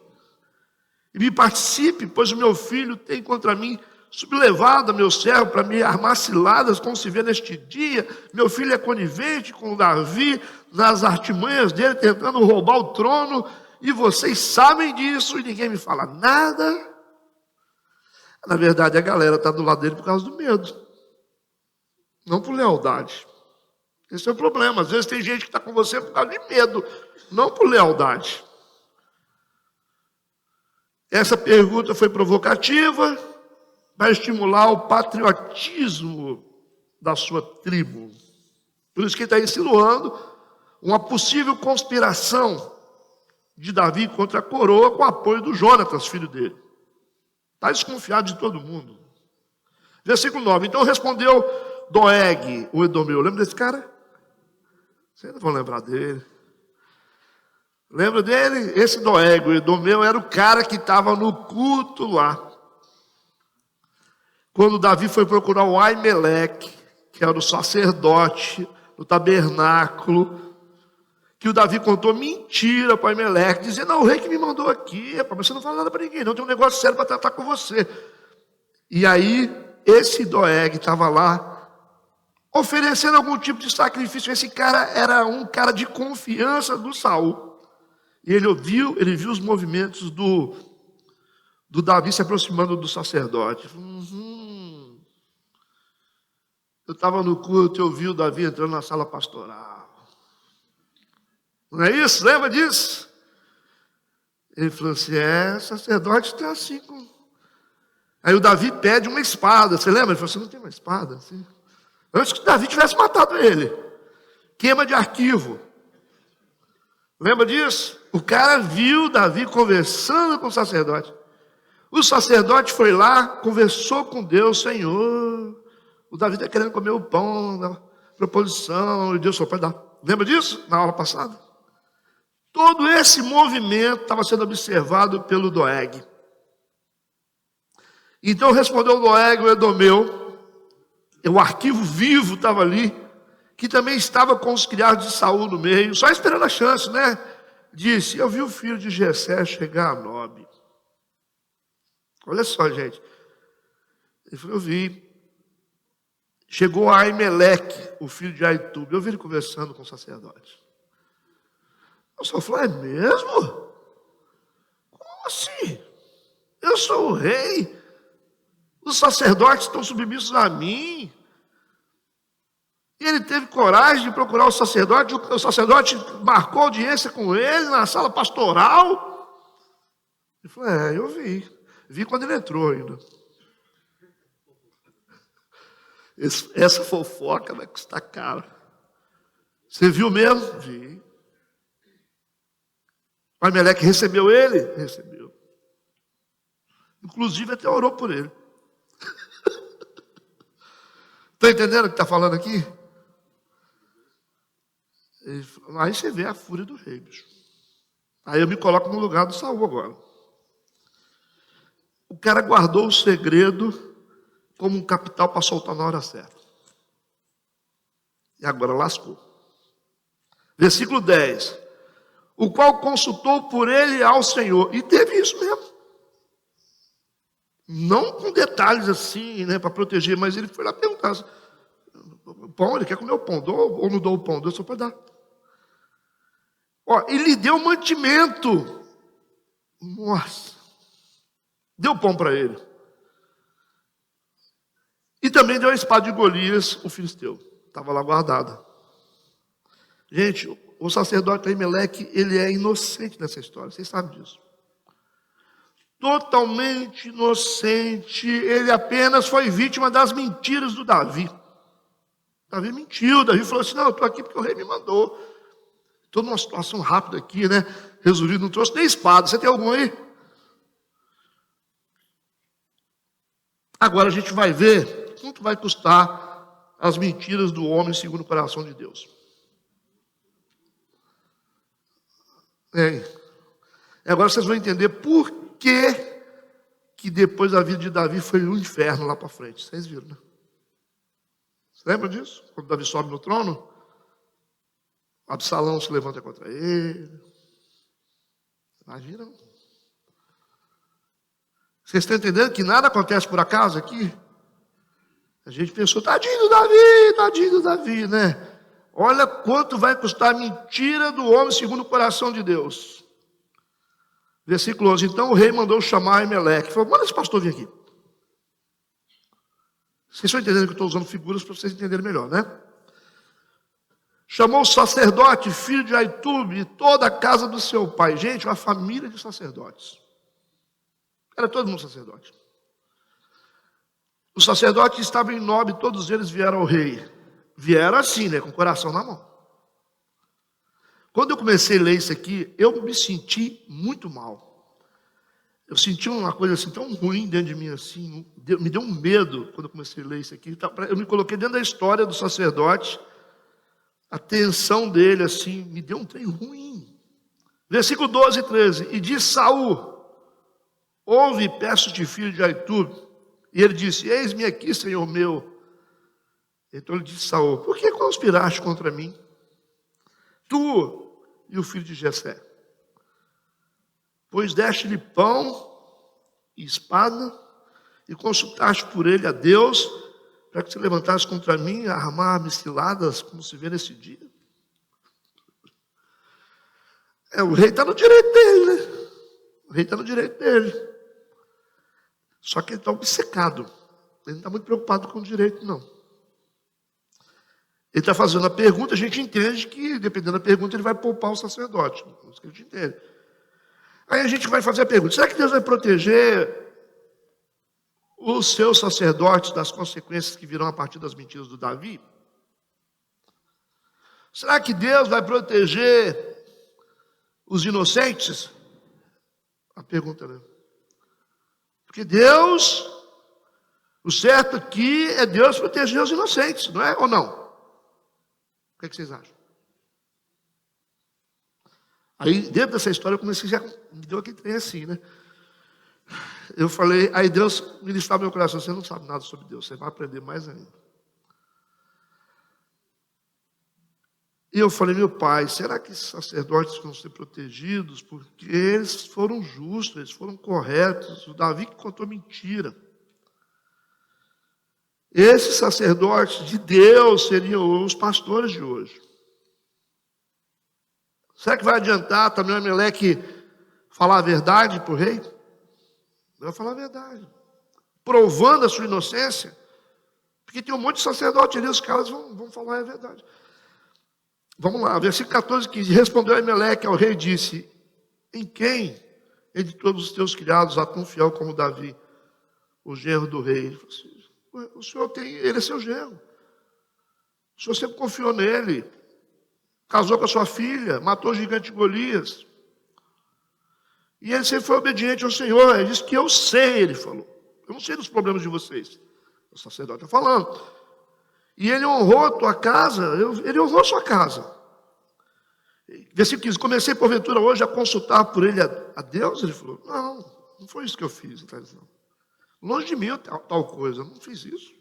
e me participe, pois o meu filho tem contra mim sublevado a meu servo para me armar ciladas, como se vê neste dia. Meu filho é conivente com o Davi nas artimanhas dele, tentando roubar o trono, e vocês sabem disso e ninguém me fala nada. Na verdade, a galera está do lado dele por causa do medo, não por lealdade. Esse é o problema. Às vezes tem gente que está com você por causa de medo, não por lealdade. Essa pergunta foi provocativa para estimular o patriotismo da sua tribo. Por isso que ele está insinuando uma possível conspiração de Davi contra a coroa com o apoio do Jonatas, filho dele. Está desconfiado de todo mundo. Versículo 9. Então respondeu Doeg, o Edomeu. Lembra desse cara? Vocês não vão lembrar dele. Lembra dele? Esse Doeg, o Edomeu, era o cara que estava no culto lá. Quando Davi foi procurar o Aimeleque, que era o sacerdote do tabernáculo, que o Davi contou mentira para o Aimeleque, dizendo, não, o rei que me mandou aqui, mas você não fala nada para ninguém, não tem um negócio sério para tratar com você. E aí, esse Doeg estava lá, oferecendo algum tipo de sacrifício. Esse cara era um cara de confiança do Saul. E ele viu os movimentos do Davi se aproximando do sacerdote. Eu estava no culto e eu vi o Davi entrando na sala pastoral. Não é isso? Lembra disso? Ele falou assim, sacerdote está assim com... Aí o Davi pede uma espada, você lembra? Ele falou assim, não tem uma espada? Assim. Antes que o Davi tivesse matado ele. Queima de arquivo. Lembra disso? O cara viu Davi conversando com o sacerdote. O sacerdote foi lá, conversou com Deus, Senhor, o Davi está querendo comer o pão da proposição, e Deus só pode dar. Lembra disso? Na aula passada? Todo esse movimento estava sendo observado pelo Doeg. Então respondeu o Doeg, o Edomeu, o arquivo vivo estava ali, que também estava com os criados de Saul no meio, só esperando a chance, né? Disse, eu vi o filho de Jessé chegar a Nob. Olha só, gente. Ele falou, eu vi. Chegou a Aimeleque, o filho de Aitube. Eu vi ele conversando com o sacerdote. Eu só falei, é mesmo? Como assim? Eu sou o rei. Os sacerdotes estão submissos a mim. E ele teve coragem de procurar o sacerdote marcou audiência com ele na sala pastoral. Ele falou, eu vi. Vi quando ele entrou ainda. Essa fofoca vai custar caro. Você viu mesmo? Vi. O Aimeleque recebeu ele? Recebeu. Inclusive até orou por ele. Está entendendo o que está falando aqui? Aí você vê a fúria do rei, bicho. Aí eu me coloco no lugar do Saul agora. O cara guardou o segredo como um capital para soltar na hora certa. E agora lascou. Versículo 10. O qual consultou por ele ao Senhor. E teve isso mesmo. Não com detalhes assim, né, para proteger, mas ele foi lá perguntar. O pão, ele quer comer o pão. Dou ou não dou o pão? Deus só pode dar. Ele lhe deu mantimento. Nossa. Deu pão para ele. E também deu a espada de Golias, o filisteu. Estava lá guardada. Gente, o sacerdote Aimeleque, ele é inocente nessa história. Vocês sabem disso. Totalmente inocente. Ele apenas foi vítima das mentiras do Davi. Davi mentiu. Davi falou assim, não, eu estou aqui porque o rei me mandou. Estou numa situação rápida aqui, né? Resolvido, não trouxe nem espada. Você tem algum aí? Agora a gente vai ver quanto vai custar as mentiras do homem segundo o coração de Deus. Agora vocês vão entender por que depois da vida de Davi foi no inferno lá para frente. Vocês viram, né? Você lembra disso? Quando Davi sobe no trono, Absalão se levanta contra ele. Imagina. Vocês estão entendendo que nada acontece por acaso aqui? A gente pensou, tadinho do Davi, né? Olha quanto vai custar a mentira do homem segundo o coração de Deus. Versículo 11. Então o rei mandou chamar Aimeleque. Falou, manda esse pastor vir aqui. Vocês estão entendendo que eu estou usando figuras para vocês entenderem melhor, né? Chamou o sacerdote, filho de Aitube, e toda a casa do seu pai. Gente, uma família de sacerdotes. Era todo mundo sacerdote. Os sacerdotes estavam em Nob, todos eles vieram ao rei. Vieram assim, né, com o coração na mão. Quando eu comecei a ler isso aqui, eu me senti muito mal. Eu senti uma coisa assim tão ruim dentro de mim, assim, me deu um medo quando eu comecei a ler isso aqui. Eu me coloquei dentro da história do sacerdote, a tensão dele, assim, me deu um trem ruim. Versículo 12 e 13. E disse Saul, ouve, peço-te, filho de Aitube. E ele disse, eis-me aqui, Senhor meu. Então ele disse a Saul, por que conspiraste contra mim? Tu e o filho de Jessé. Pois deste-lhe pão e espada, e consultaste por ele a Deus, para que se levantasse contra mim, a armar-me ciladas, como se vê nesse dia. O rei está no direito dele, né? O rei está no direito dele. Só que ele está obcecado. Ele não está muito preocupado com o direito, não. Ele está fazendo a pergunta, a gente entende que, dependendo da pergunta, ele vai poupar o sacerdote. Isso que a gente entende. Aí a gente vai fazer a pergunta, será que Deus vai proteger os seus sacerdotes das consequências que virão a partir das mentiras do Davi? Será que Deus vai proteger os inocentes? A pergunta, né? Porque Deus, o certo aqui é Deus proteger os inocentes, não é ou não? O que vocês acham? Aí, dentro dessa história, eu comecei, já me deu aquele trem assim, né? Eu falei, aí Deus ministrava meu coração, você não sabe nada sobre Deus, você vai aprender mais ainda. E eu falei, meu pai, será que esses sacerdotes vão ser protegidos? Porque eles foram justos, eles foram corretos. O Davi que contou mentira. Esses sacerdotes de Deus seriam os pastores de hoje. Será que vai adiantar também o Aimeleque falar a verdade para o rei? Vai falar a verdade. Provando a sua inocência. Porque tem um monte de sacerdote ali, os caras vão falar a verdade. Vamos lá, versículo 14, 15. Respondeu Aimeleque ao rei e disse, em quem, entre todos os teus criados, há tão fiel como Davi, o genro do rei? Ele falou assim, o senhor ele é seu genro. O senhor sempre confiou nele. Casou com a sua filha, matou o gigante Golias. E ele sempre foi obediente ao Senhor. Ele disse que eu sei, ele falou. Eu não sei dos problemas de vocês. O sacerdote está falando. E ele honrou a tua casa, ele honrou a sua casa. Versículo 15, comecei porventura hoje a consultar por ele a Deus? Ele falou, não foi isso que eu fiz. Não. Longe de mim tal coisa, eu não fiz isso.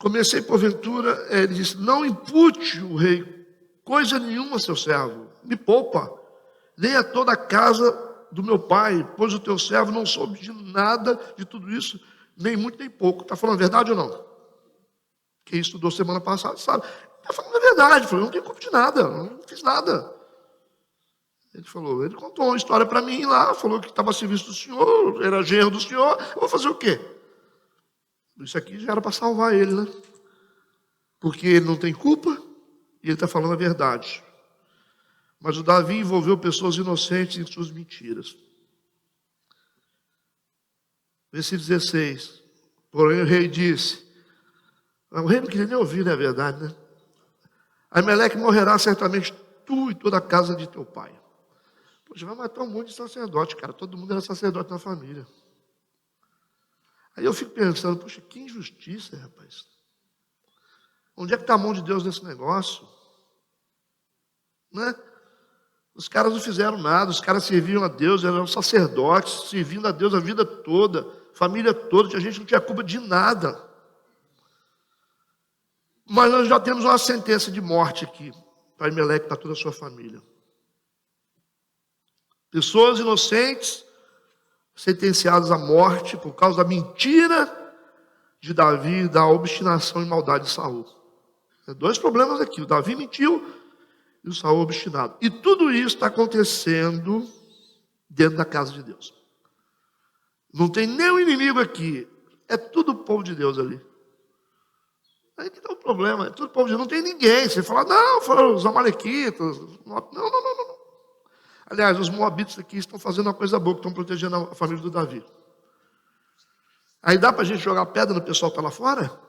Comecei porventura, ele disse, não impute o rei coisa nenhuma a seu servo, me poupa, nem a toda a casa do meu pai, pois o teu servo não soube de nada de tudo isso, nem muito nem pouco. Está falando a verdade ou não? Quem estudou semana passada sabe. Está falando a verdade, falou, eu não tenho culpa de nada, não fiz nada. Ele contou uma história para mim lá, falou que estava a serviço do senhor, era genro do senhor, eu vou fazer o quê? Isso aqui já era para salvar ele, né? Porque ele não tem culpa e ele está falando a verdade. Mas o Davi envolveu pessoas inocentes em suas mentiras. Versículo 16. Porém o rei disse, o rei não queria nem ouvir, não é verdade, né? Aimeleque morrerá certamente tu e toda a casa de teu pai. Poxa, vai matar um monte de sacerdote, cara. Todo mundo era sacerdote na família. Aí eu fico pensando, poxa, que injustiça, rapaz. Onde é que está a mão de Deus nesse negócio? Né? Os caras não fizeram nada, os caras serviam a Deus, eram sacerdotes, servindo a Deus a vida toda, família toda, a gente não tinha culpa de nada. Mas nós já temos uma sentença de morte aqui, para Aimeleque e para toda a sua família. Pessoas inocentes, sentenciadas à morte por causa da mentira de Davi, da obstinação e maldade de Saul. Tem dois problemas aqui, o Davi mentiu e o Saul obstinado. E tudo isso está acontecendo dentro da casa de Deus. Não tem nenhum inimigo aqui, é tudo o povo de Deus ali. Aí que está o problema, é tudo povo de Deus, não tem ninguém. Você fala, não, foram os amalequitas. Não. Aliás, os moabitas aqui estão fazendo uma coisa boa, que estão protegendo a família do Davi. Aí dá para a gente jogar pedra no pessoal que está lá fora?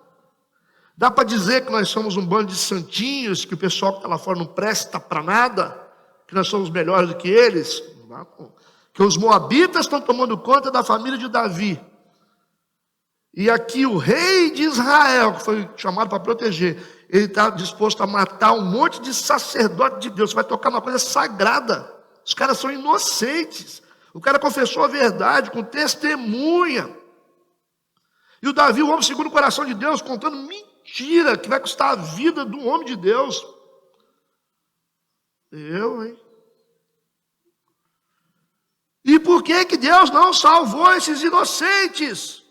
Dá para dizer que nós somos um bando de santinhos, que o pessoal que está lá fora não presta para nada, que nós somos melhores do que eles? Não dá, não. Que os moabitas estão tomando conta da família de Davi. E aqui o rei de Israel, que foi chamado para proteger, ele está disposto a matar um monte de sacerdote de Deus. Vai tocar uma coisa sagrada. Os caras são inocentes. O cara confessou a verdade com testemunha. E o Davi, o homem segundo o coração de Deus, contando mentira que vai custar a vida do homem de Deus. Hein? E por que Deus não salvou esses inocentes?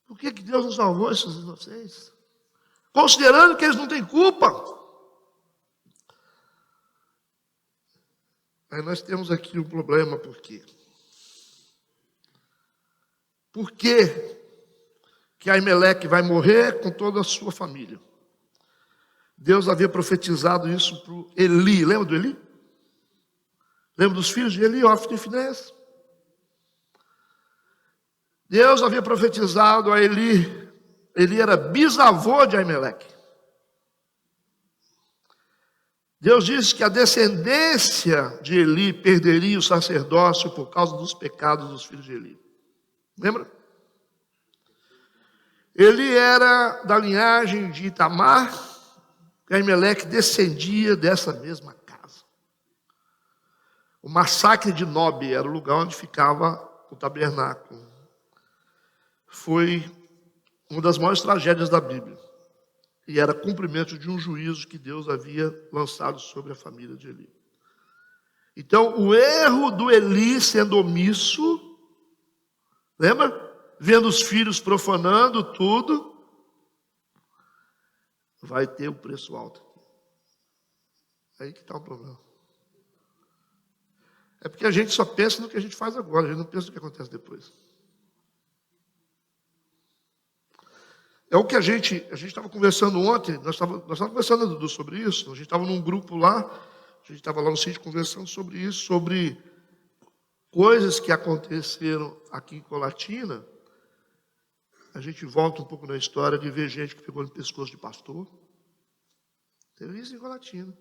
Por que Deus não salvou esses inocentes? Considerando que eles não têm culpa. Aí nós temos aqui um problema, por quê? Por que Aimeleque vai morrer com toda a sua família? Deus havia profetizado isso para Eli. Lembra do Eli? Lembra dos filhos de Eli, Ofni e Finéias? Deus havia profetizado a Eli. Eli era bisavô de Aimeleque. Deus disse que a descendência de Eli perderia o sacerdócio por causa dos pecados dos filhos de Eli. Lembra? Ele era da linhagem de Itamar, e Aimeleque descendia dessa mesma casa. O massacre de Nob era o lugar onde ficava o tabernáculo. Foi uma das maiores tragédias da Bíblia. E era cumprimento de um juízo que Deus havia lançado sobre a família de Eli. Então, o erro do Eli sendo omisso, lembra? Vendo os filhos profanando tudo, vai ter um preço alto. Aí que está o problema. É porque a gente só pensa no que a gente faz agora, a gente não pensa no que acontece depois. É o que a gente estava conversando ontem, nós estávamos conversando, Dudu, sobre isso, a gente estava num grupo lá, a gente estava lá no sítio conversando sobre isso, sobre coisas que aconteceram aqui em Colatina. A gente volta um pouco na história de ver gente que pegou no pescoço de pastor. Teve isso em Colatina.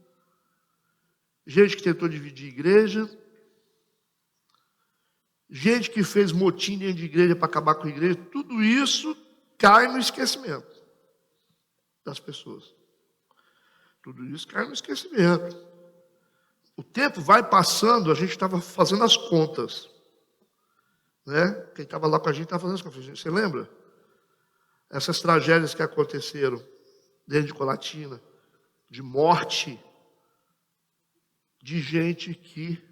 Gente que tentou dividir igreja. Gente que fez motim dentro de igreja para acabar com a igreja. Tudo isso cai no esquecimento das pessoas. Tudo isso cai no esquecimento. O tempo vai passando, a gente estava fazendo as contas. Né? Quem estava lá com a gente estava fazendo as contas. Você lembra? Essas tragédias que aconteceram dentro de Colatina, de morte, de gente que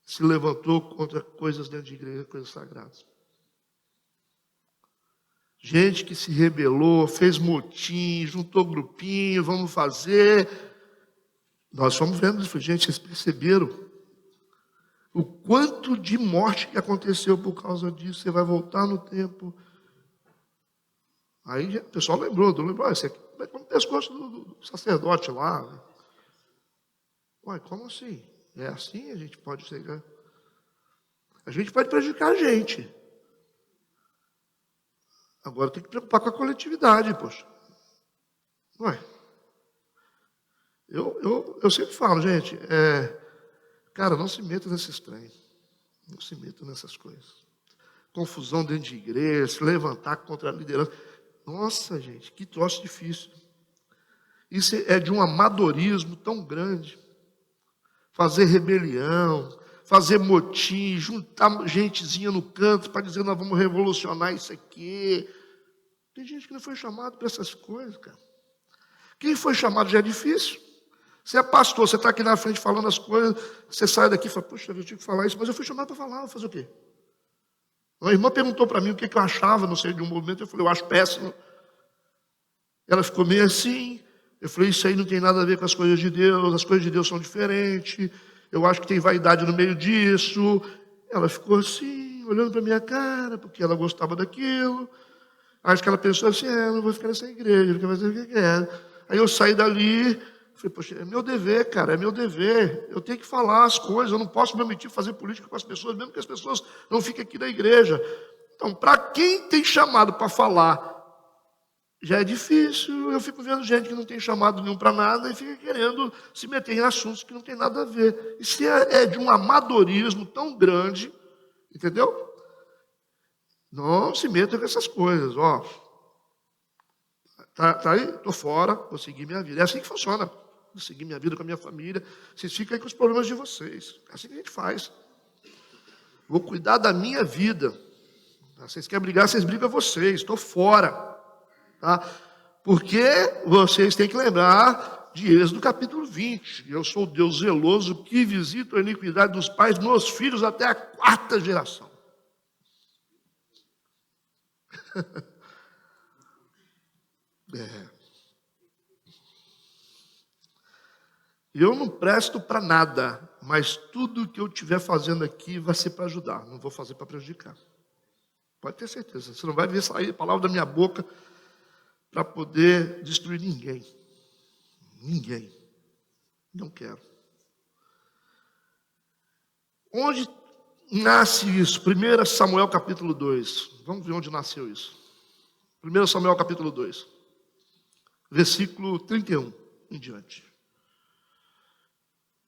se levantou contra coisas dentro de igreja, coisas sagradas. Gente que se rebelou, fez motim, juntou grupinho, vamos fazer. Nós fomos vendo isso, gente, vocês perceberam o quanto de morte que aconteceu por causa disso. Você vai voltar no tempo. Aí o pessoal lembrou, esse aqui é como o pescoço do sacerdote lá. Né? Ué, como assim? É assim a gente pode chegar. A gente pode prejudicar a gente. Agora tem que preocupar com a coletividade, poxa. Ué. Eu sempre falo, gente, cara, não se meta nesses trem. Não se meta nessas coisas. Confusão dentro de igreja, se levantar contra a liderança. Nossa, gente, que troço difícil. Isso é de um amadorismo tão grande. Fazer rebelião, fazer motim, juntar gentezinha no canto para dizer nós vamos revolucionar isso aqui. Tem gente que não foi chamado para essas coisas, cara. Quem foi chamado já é difícil. Você é pastor, você está aqui na frente falando as coisas, você sai daqui e fala, poxa, eu tinha que falar isso, mas eu fui chamado para falar, vou fazer o quê? Uma irmã perguntou para mim o que eu achava, não sei, de um movimento, eu falei, eu acho péssimo. Ela ficou meio assim, eu falei, isso aí não tem nada a ver com as coisas de Deus, as coisas de Deus são diferentes, eu acho que tem vaidade no meio disso. Ela ficou assim, olhando para minha cara, porque ela gostava daquilo. Acho que ela pensou assim, não vou ficar nessa igreja, vou fazer o que eu quero. Aí eu saí dali, falei, poxa, é meu dever, cara, é meu dever. Eu tenho que falar as coisas, eu não posso me omitir fazer política com as pessoas, mesmo que as pessoas não fiquem aqui na igreja. Então, para quem tem chamado para falar, já é difícil. Eu fico vendo gente que não tem chamado nenhum para nada e fica querendo se meter em assuntos que não tem nada a ver. Isso é de um amadorismo tão grande, entendeu? Não se meta com essas coisas, ó. Tá aí? Estou fora, vou seguir minha vida. É assim que funciona. Vou seguir minha vida com a minha família. Vocês ficam aí com os problemas de vocês. É assim que a gente faz. Vou cuidar da minha vida. Vocês querem brigar, vocês brigam vocês. Estou fora. Tá? Porque vocês têm que lembrar de Êxodo capítulo 20. Eu sou o Deus zeloso que visito a iniquidade dos pais nos filhos até a 4ª geração. Eu não presto para nada, mas tudo que eu estiver fazendo aqui vai ser para ajudar, não vou fazer para prejudicar. Pode ter certeza, você não vai ver sair palavra da minha boca para poder destruir ninguém. Ninguém. Não quero. Onde nasce isso? 1 Samuel capítulo 2. Vamos ver onde nasceu isso. 1 Samuel capítulo 2. Versículo 31 em diante.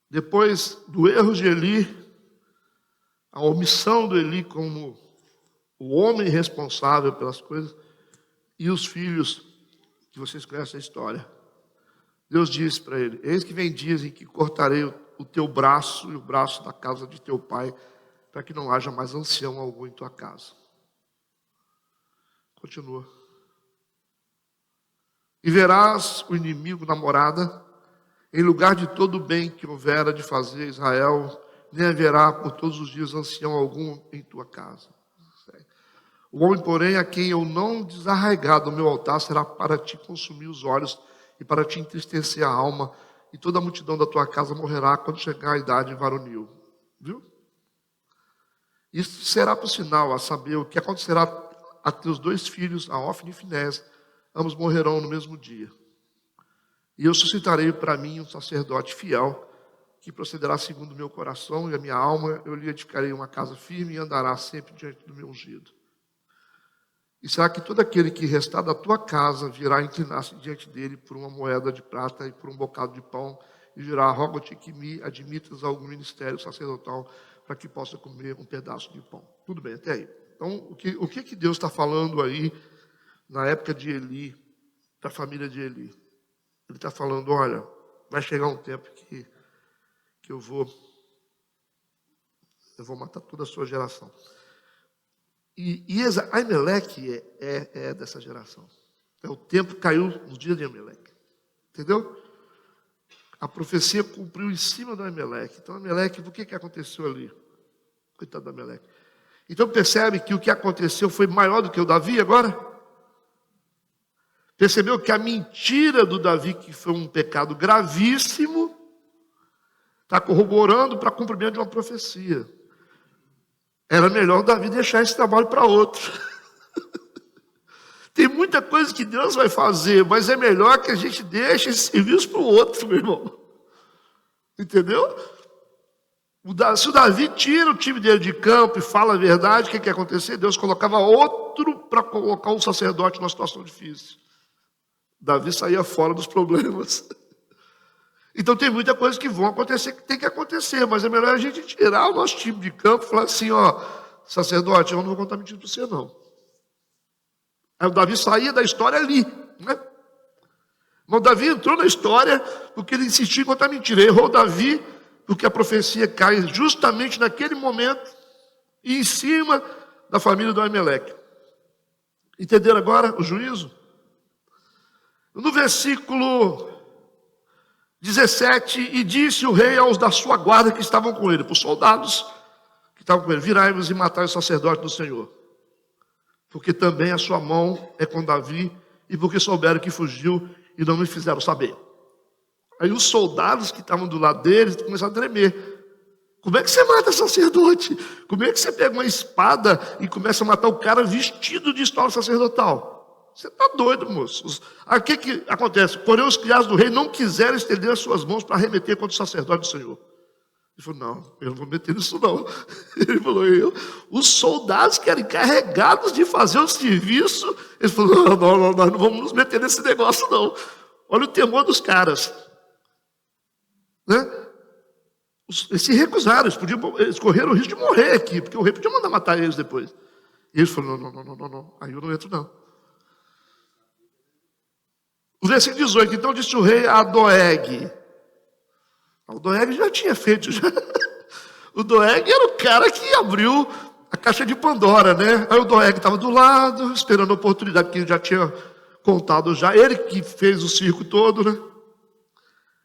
Depois do erro de Eli, a omissão do Eli como o homem responsável pelas coisas, e os filhos, que vocês conhecem a história. Deus disse para ele, eis que vem dias em que cortarei o teu braço e o braço da casa de teu pai, para que não haja mais ancião algum em tua casa. Continua. E verás o inimigo na morada, em lugar de todo o bem que houvera de fazer Israel, nem haverá por todos os dias ancião algum em tua casa. O homem, porém, a quem eu não desarraigar do meu altar, será para te consumir os olhos e para te entristecer a alma, e toda a multidão da tua casa morrerá quando chegar a idade varonil. Viu? Isso será por sinal, a saber, o que acontecerá a teus 2 filhos, a Ofni e Finés, ambos morrerão no mesmo dia. E eu suscitarei para mim um sacerdote fiel, que procederá segundo o meu coração e a minha alma, eu lhe edificarei uma casa firme e andará sempre diante do meu ungido. E será que todo aquele que restar da tua casa virá inclinar-se diante dele por uma moeda de prata e por um bocado de pão, e dirá, rogo-te que me admitas a algum ministério sacerdotal, para que possa comer um pedaço de pão. Tudo bem, até aí. Então, o que Deus está falando aí, na época de Eli, da família de Eli? Ele está falando, olha, vai chegar um tempo que eu vou matar toda a sua geração. E Aimeleque é dessa geração. O tempo caiu nos dias de Aimeleque. Entendeu? A profecia cumpriu em cima do Aimeleque. Então, Aimeleque, o que aconteceu ali? Coitado do Aimeleque. Então, percebe que o que aconteceu foi maior do que o Davi agora? Percebeu que a mentira do Davi, que foi um pecado gravíssimo, Está corroborando para cumprimento de uma profecia. Era melhor Davi deixar esse trabalho para outro. Tem muita coisa que Deus vai fazer, mas é melhor que a gente deixe esse serviço para o outro, meu irmão. Entendeu? Se o Davi tira o time dele de campo e fala a verdade, o que ia acontecer? Deus colocava outro para colocar um sacerdote numa situação difícil. Davi saía fora dos problemas. Então tem muita coisa que vão acontecer, que tem que acontecer, mas é melhor a gente tirar o nosso time de campo e falar assim, ó, sacerdote, eu não vou contar mentira para você, não. Aí o Davi saía da história ali, né? Mas o Davi entrou na história porque ele insistiu em contar mentira. Errou Davi porque a profecia cai justamente naquele momento e em cima da família do Aimeleque. Entenderam agora o juízo? No versículo 17, e disse o rei aos da sua guarda que estavam com ele, para os soldados que estavam com ele, virai-vos e matai o sacerdote do Senhor, porque também a sua mão é com Davi, e porque souberam que fugiu e não me fizeram saber. Aí os soldados que estavam do lado deles começaram a tremer. Como é que você mata sacerdote? Como é que você pega uma espada e começa a matar o cara vestido de história sacerdotal? Você está doido, moço. Aí o que acontece? Porém, os criados do rei não quiseram estender as suas mãos para arremeter contra o sacerdote do Senhor. Ele falou, não, eu não vou meter nisso não. Ele falou, os soldados que eram encarregados de fazer o serviço, ele falou, não, nós não vamos nos meter nesse negócio não. Olha o temor dos caras. Né? Eles se recusaram, eles correram o risco de morrer aqui, porque o rei podia mandar matar eles depois. E eles falaram, não, aí eu não entro não. O versículo 18, então disse o rei a Doeg. O Doeg já tinha feito, já. O Doeg era o cara que abriu a caixa de Pandora, né? Aí o Doeg estava do lado, esperando a oportunidade, que ele já tinha contado já. Ele que fez o circo todo, né?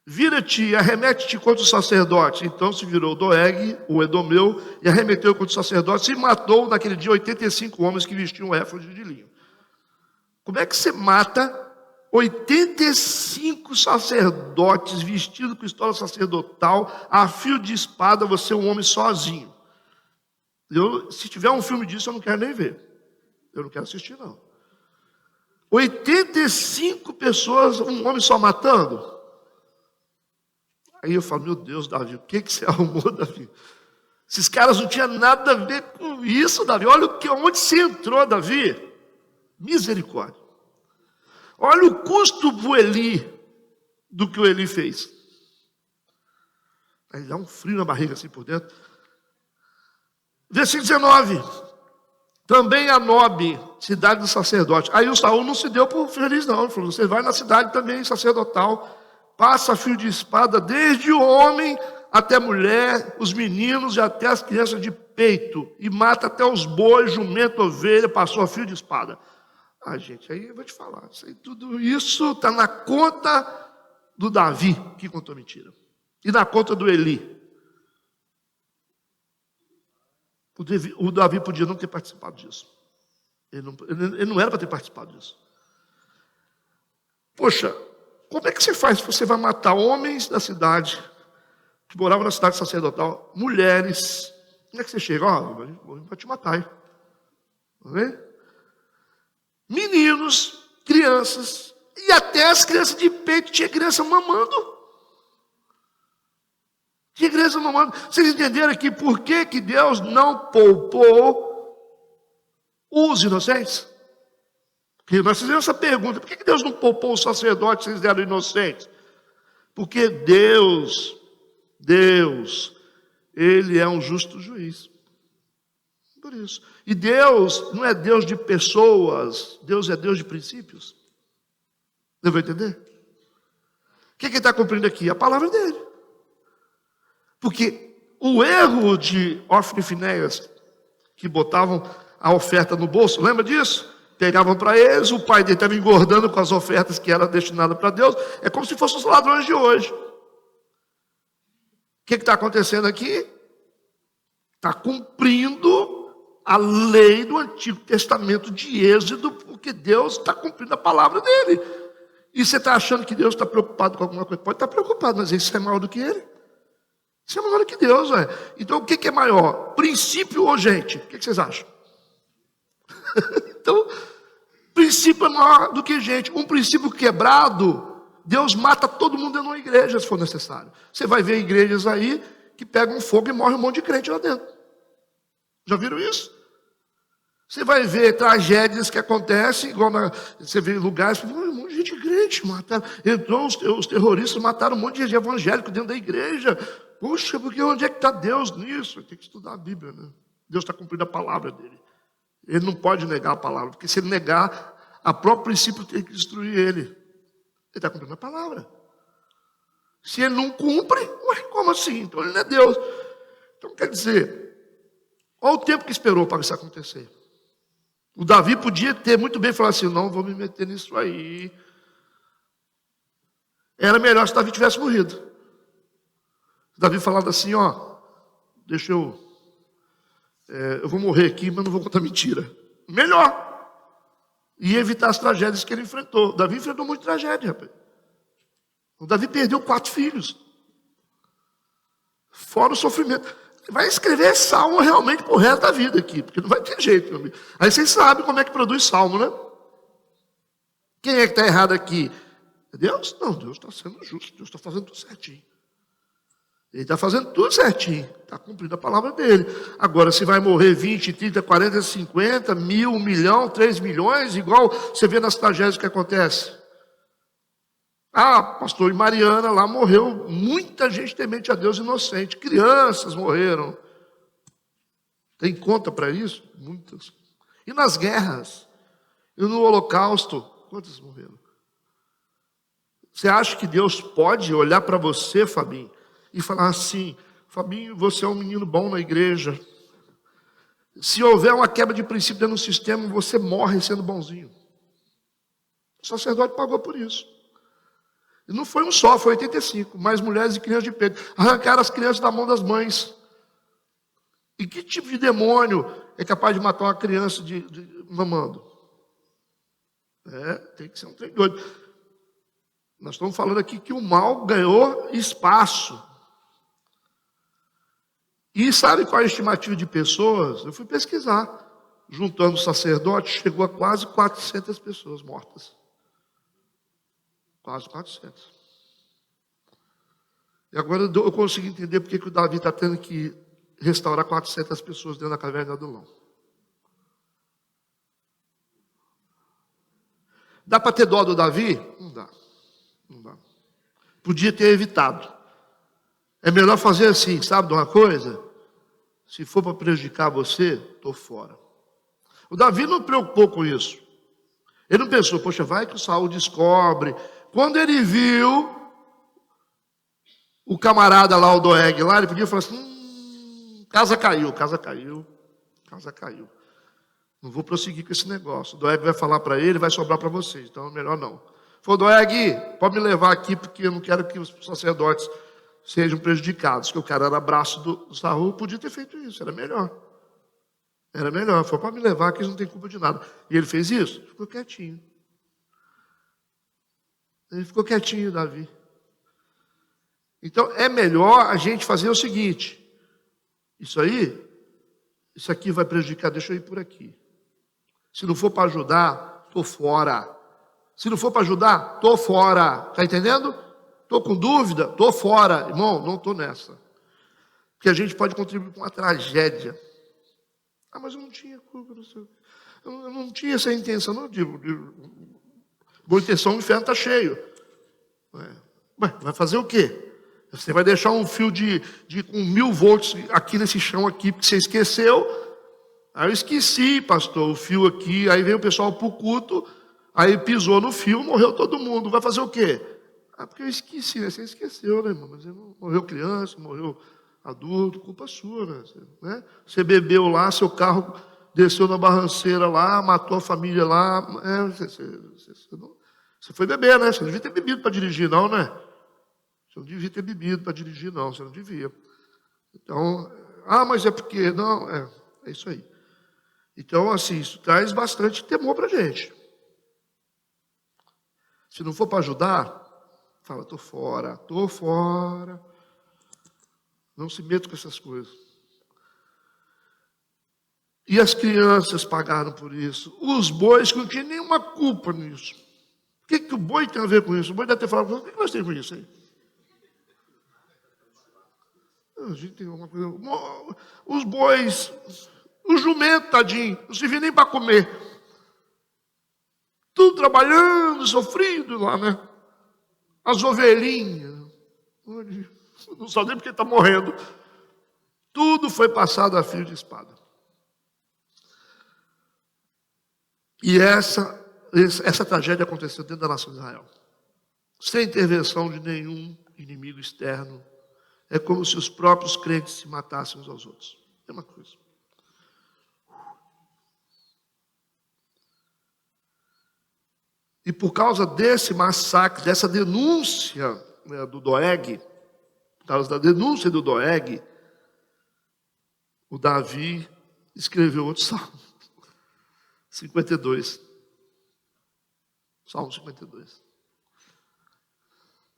Vira-te e arremete-te contra o sacerdote. Então se virou Doeg, o edomeu, e arremeteu contra o sacerdote, e matou naquele dia 85 homens que vestiam éfode de linho. Como é que você mata 85 sacerdotes vestidos com história sacerdotal, a fio de espada, você é um homem sozinho? Se tiver um filme disso, eu não quero nem ver. Eu não quero assistir, não. 85 pessoas, um homem só matando? Aí eu falo, meu Deus, Davi, o que você arrumou, Davi? Esses caras não tinham nada a ver com isso, Davi. Olha onde você entrou, Davi. Misericórdia. Olha o custo para o Eli do que o Eli fez. Aí dá um frio na barriga assim por dentro. Versículo 19. Também a Nobe, cidade do sacerdote. Aí o Saul não se deu por feliz não. Ele falou, você vai na cidade também sacerdotal, passa fio de espada desde o homem até a mulher, os meninos e até as crianças de peito, e mata até os bois, jumento, ovelha, passou a fio de espada. Ah, gente, aí eu vou te falar, tudo isso está na conta do Davi, que contou mentira, e na conta do Eli. O Davi podia não ter participado disso. Ele não era para ter participado disso. Poxa, como é que você faz se você vai matar homens da cidade, que moravam na cidade sacerdotal, mulheres? Como é que você chega? Vai te matar, hein? Tá vendo? Meninos, crianças, e até as crianças de peito, tinha criança mamando. Tinha criança mamando. Vocês entenderam aqui por que Deus não poupou os inocentes? Porque nós fizemos essa pergunta, por que Deus não poupou os sacerdotes se eles eram inocentes? Porque Deus, Ele é um justo juiz. Por isso. E Deus não é Deus de pessoas, Deus é Deus de princípios. Você vai entender? O que ele está cumprindo aqui? A palavra dele. Porque o erro de Ofni e Finéias, que botavam a oferta no bolso, lembra disso? Pegavam para eles, o pai dele estava engordando com as ofertas que eram destinadas para Deus, é como se fossem os ladrões de hoje. O que está acontecendo aqui? Está cumprindo a lei do Antigo Testamento de Êxodo, porque Deus está cumprindo a palavra dele. E você está achando que Deus está preocupado com alguma coisa? Pode estar preocupado, mas isso é maior do que ele. Você é maior que Deus, velho. Então o que é maior? Princípio ou gente? O que vocês acham? Então, princípio é maior do que gente. Um princípio quebrado, Deus mata todo mundo dentro de uma igreja, se for necessário. Você vai ver igrejas aí que pegam fogo e morre um monte de crente lá dentro. Já viram isso? Você vai ver tragédias que acontecem, igual você vê em lugares, um monte de gente crente mataram. Então os terroristas mataram um monte de gente evangélico dentro da igreja. Poxa, porque onde é que está Deus nisso? Tem que estudar a Bíblia, né? Deus está cumprindo a palavra dele. Ele não pode negar a palavra, porque se ele negar, a próprio princípio tem que destruir ele. Ele está cumprindo a palavra. Se ele não cumpre, ué, como assim? Então ele não é Deus. Então quer dizer, olha o tempo que esperou para isso acontecer. O Davi podia ter muito bem falado assim, não vou me meter nisso aí. Era melhor se Davi tivesse morrido. Davi falado assim, ó, deixa eu vou morrer aqui, mas não vou contar mentira. Melhor. E evitar as tragédias que ele enfrentou. Davi enfrentou muita tragédia, rapaz. O Davi perdeu 4 filhos. Fora o sofrimento. Vai escrever salmo realmente pro resto da vida aqui, porque não vai ter jeito, meu amigo. Aí vocês sabem como é que produz salmo, né? Quem é que está errado aqui? É Deus? Não, Deus está sendo justo. Deus está fazendo tudo certinho. Ele está fazendo tudo certinho. Está cumprindo a palavra dele. Agora, se vai morrer 20, 30, 40, 50, 1.000, 1 milhão, 3 milhões, igual você vê nas tragédias que acontece. Ah, pastor, e Mariana lá morreu muita gente temente a Deus inocente. Crianças morreram. Tem conta para isso? Muitas. E nas guerras? E no Holocausto? Quantas morreram? Você acha que Deus pode olhar para você, Fabinho, e falar assim, Fabinho, você é um menino bom na igreja. Se houver uma quebra de princípio dentro do sistema, você morre sendo bonzinho. O sacerdote pagou por isso. E não foi um só, foi 85. Mais mulheres e crianças de peito. Arrancaram as crianças da mão das mães. E que tipo de demônio é capaz de matar uma criança mamando? Tem que ser um trem doido. Nós estamos falando aqui que o mal ganhou espaço. E sabe qual é a estimativa de pessoas? Eu fui pesquisar. Juntando os sacerdotes, chegou a quase 400 pessoas mortas. Quase 400. E agora eu consigo entender porque que o Davi está tendo que restaurar 400 pessoas dentro da caverna do Adulão. Dá para ter dó do Davi? Não dá. Não dá. Podia ter evitado. É melhor fazer assim, sabe de uma coisa? Se for para prejudicar você, estou fora. O Davi não preocupou com isso. Ele não pensou, poxa, vai que o Saul descobre. Quando ele viu o camarada lá, o Doeg, lá, ele podia falar assim, casa caiu. Não vou prosseguir com esse negócio. O Doeg vai falar para ele, vai sobrar para vocês. Então, melhor não. Falou, Doeg, pode me levar aqui, porque eu não quero que os sacerdotes sejam prejudicados. Que o cara era braço do Saul, podia ter feito isso, era melhor. Era melhor. Falou, pode me levar, que eles não têm culpa de nada. E ele fez isso? Ficou quietinho. Ele ficou quietinho, Davi. Então, é melhor a gente fazer o seguinte. Isso aqui vai prejudicar, deixa eu ir por aqui. Se não for para ajudar, estou fora. Se não for para ajudar, estou fora. Está entendendo? Estou com dúvida, estou fora. Irmão, não estou nessa. Porque a gente pode contribuir com uma tragédia. Ah, mas eu não tinha culpa. Eu não tinha essa intenção. Não digo. Boa intenção, o inferno está cheio. Vai fazer o quê? Você vai deixar um fio com 1000 volts aqui nesse chão aqui, porque você esqueceu. Aí eu esqueci, pastor, o fio aqui. Aí veio o pessoal para o culto, aí pisou no fio, morreu todo mundo. Vai fazer o quê? Ah, porque eu esqueci, né? Você esqueceu, né, irmão? Mas morreu criança, morreu adulto, culpa sua, né? Você bebeu lá, seu carro desceu na barranceira lá, matou a família lá. Você foi beber, né? Você não devia ter bebido para dirigir, não, né? Você não devia ter bebido para dirigir, não. Você não devia. Então, mas é porque... Não, é isso aí. Então, assim, isso traz bastante temor para a gente. Se não for para ajudar, fala, estou fora. Não se meta com essas coisas. E as crianças pagaram por isso. Os bois que não tinham nenhuma culpa nisso. O que o boi tem a ver com isso? O boi deve ter falado, o que nós temos com isso aí? A gente tem uma coisa. Os bois, o jumento, tadinho, não servia nem para comer. Tudo trabalhando, sofrido lá, né? As ovelhinhas. Não sabe nem porque está morrendo. Tudo foi passado a fio de espada. E essa tragédia aconteceu dentro da nação de Israel. Sem intervenção de nenhum inimigo externo. É como se os próprios crentes se matassem uns aos outros. É uma coisa. E por causa desse massacre, dessa denúncia, né, do Doeg, por causa da denúncia do Doeg, o Davi escreveu outro salmo. 52. Salmo 52.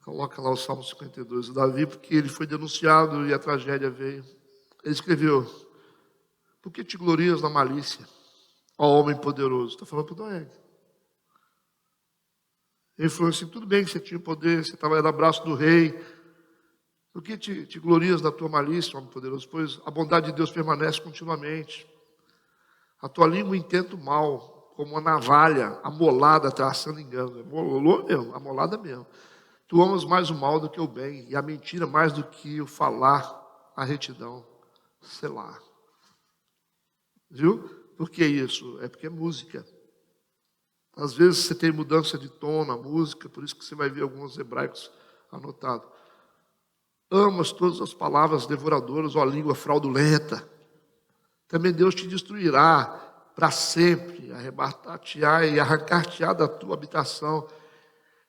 Coloca lá o Salmo 52. O Davi, porque ele foi denunciado e a tragédia veio. Ele escreveu: por que te glorias na malícia, ó homem poderoso? Está falando para o Doeg. Ele falou assim: tudo bem que você tinha poder, você estava no abraço do rei. Por que te glorias na tua malícia, homem poderoso? Pois a bondade de Deus permanece continuamente. A tua língua intenta o mal, como uma navalha amolada, traçando engano. Amolou mesmo, amolada mesmo. Tu amas mais o mal do que o bem, e a mentira mais do que o falar, a retidão. Selá. Viu? Por que isso? É porque é música. Às vezes você tem mudança de tom na música, por isso que você vai ver alguns hebraicos anotados. Amas todas as palavras devoradoras, ó língua fraudulenta. Também Deus te destruirá para sempre, arrebatar-te-á e arrancar-te-á da tua habitação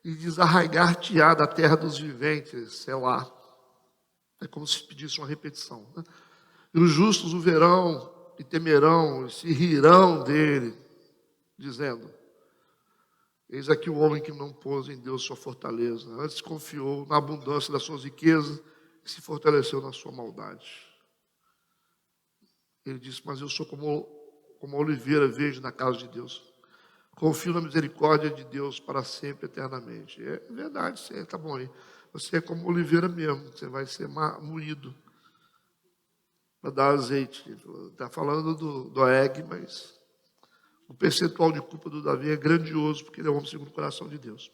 e desarraigar-te-á da terra dos viventes, sei lá. É como se pedisse uma repetição. Né? E os justos o verão e temerão e se rirão dele, dizendo: eis aqui o homem que não pôs em Deus sua fortaleza, antes confiou na abundância das suas riquezas e se fortaleceu na sua maldade. Ele disse: mas eu sou como a oliveira verde na casa de Deus. Confio na misericórdia de Deus para sempre, eternamente. É verdade, você está bom aí. Você é como oliveira mesmo, você vai ser moído para dar azeite. Está falando do Doeg, mas o percentual de culpa do Davi é grandioso, porque ele é um homem segundo o coração de Deus.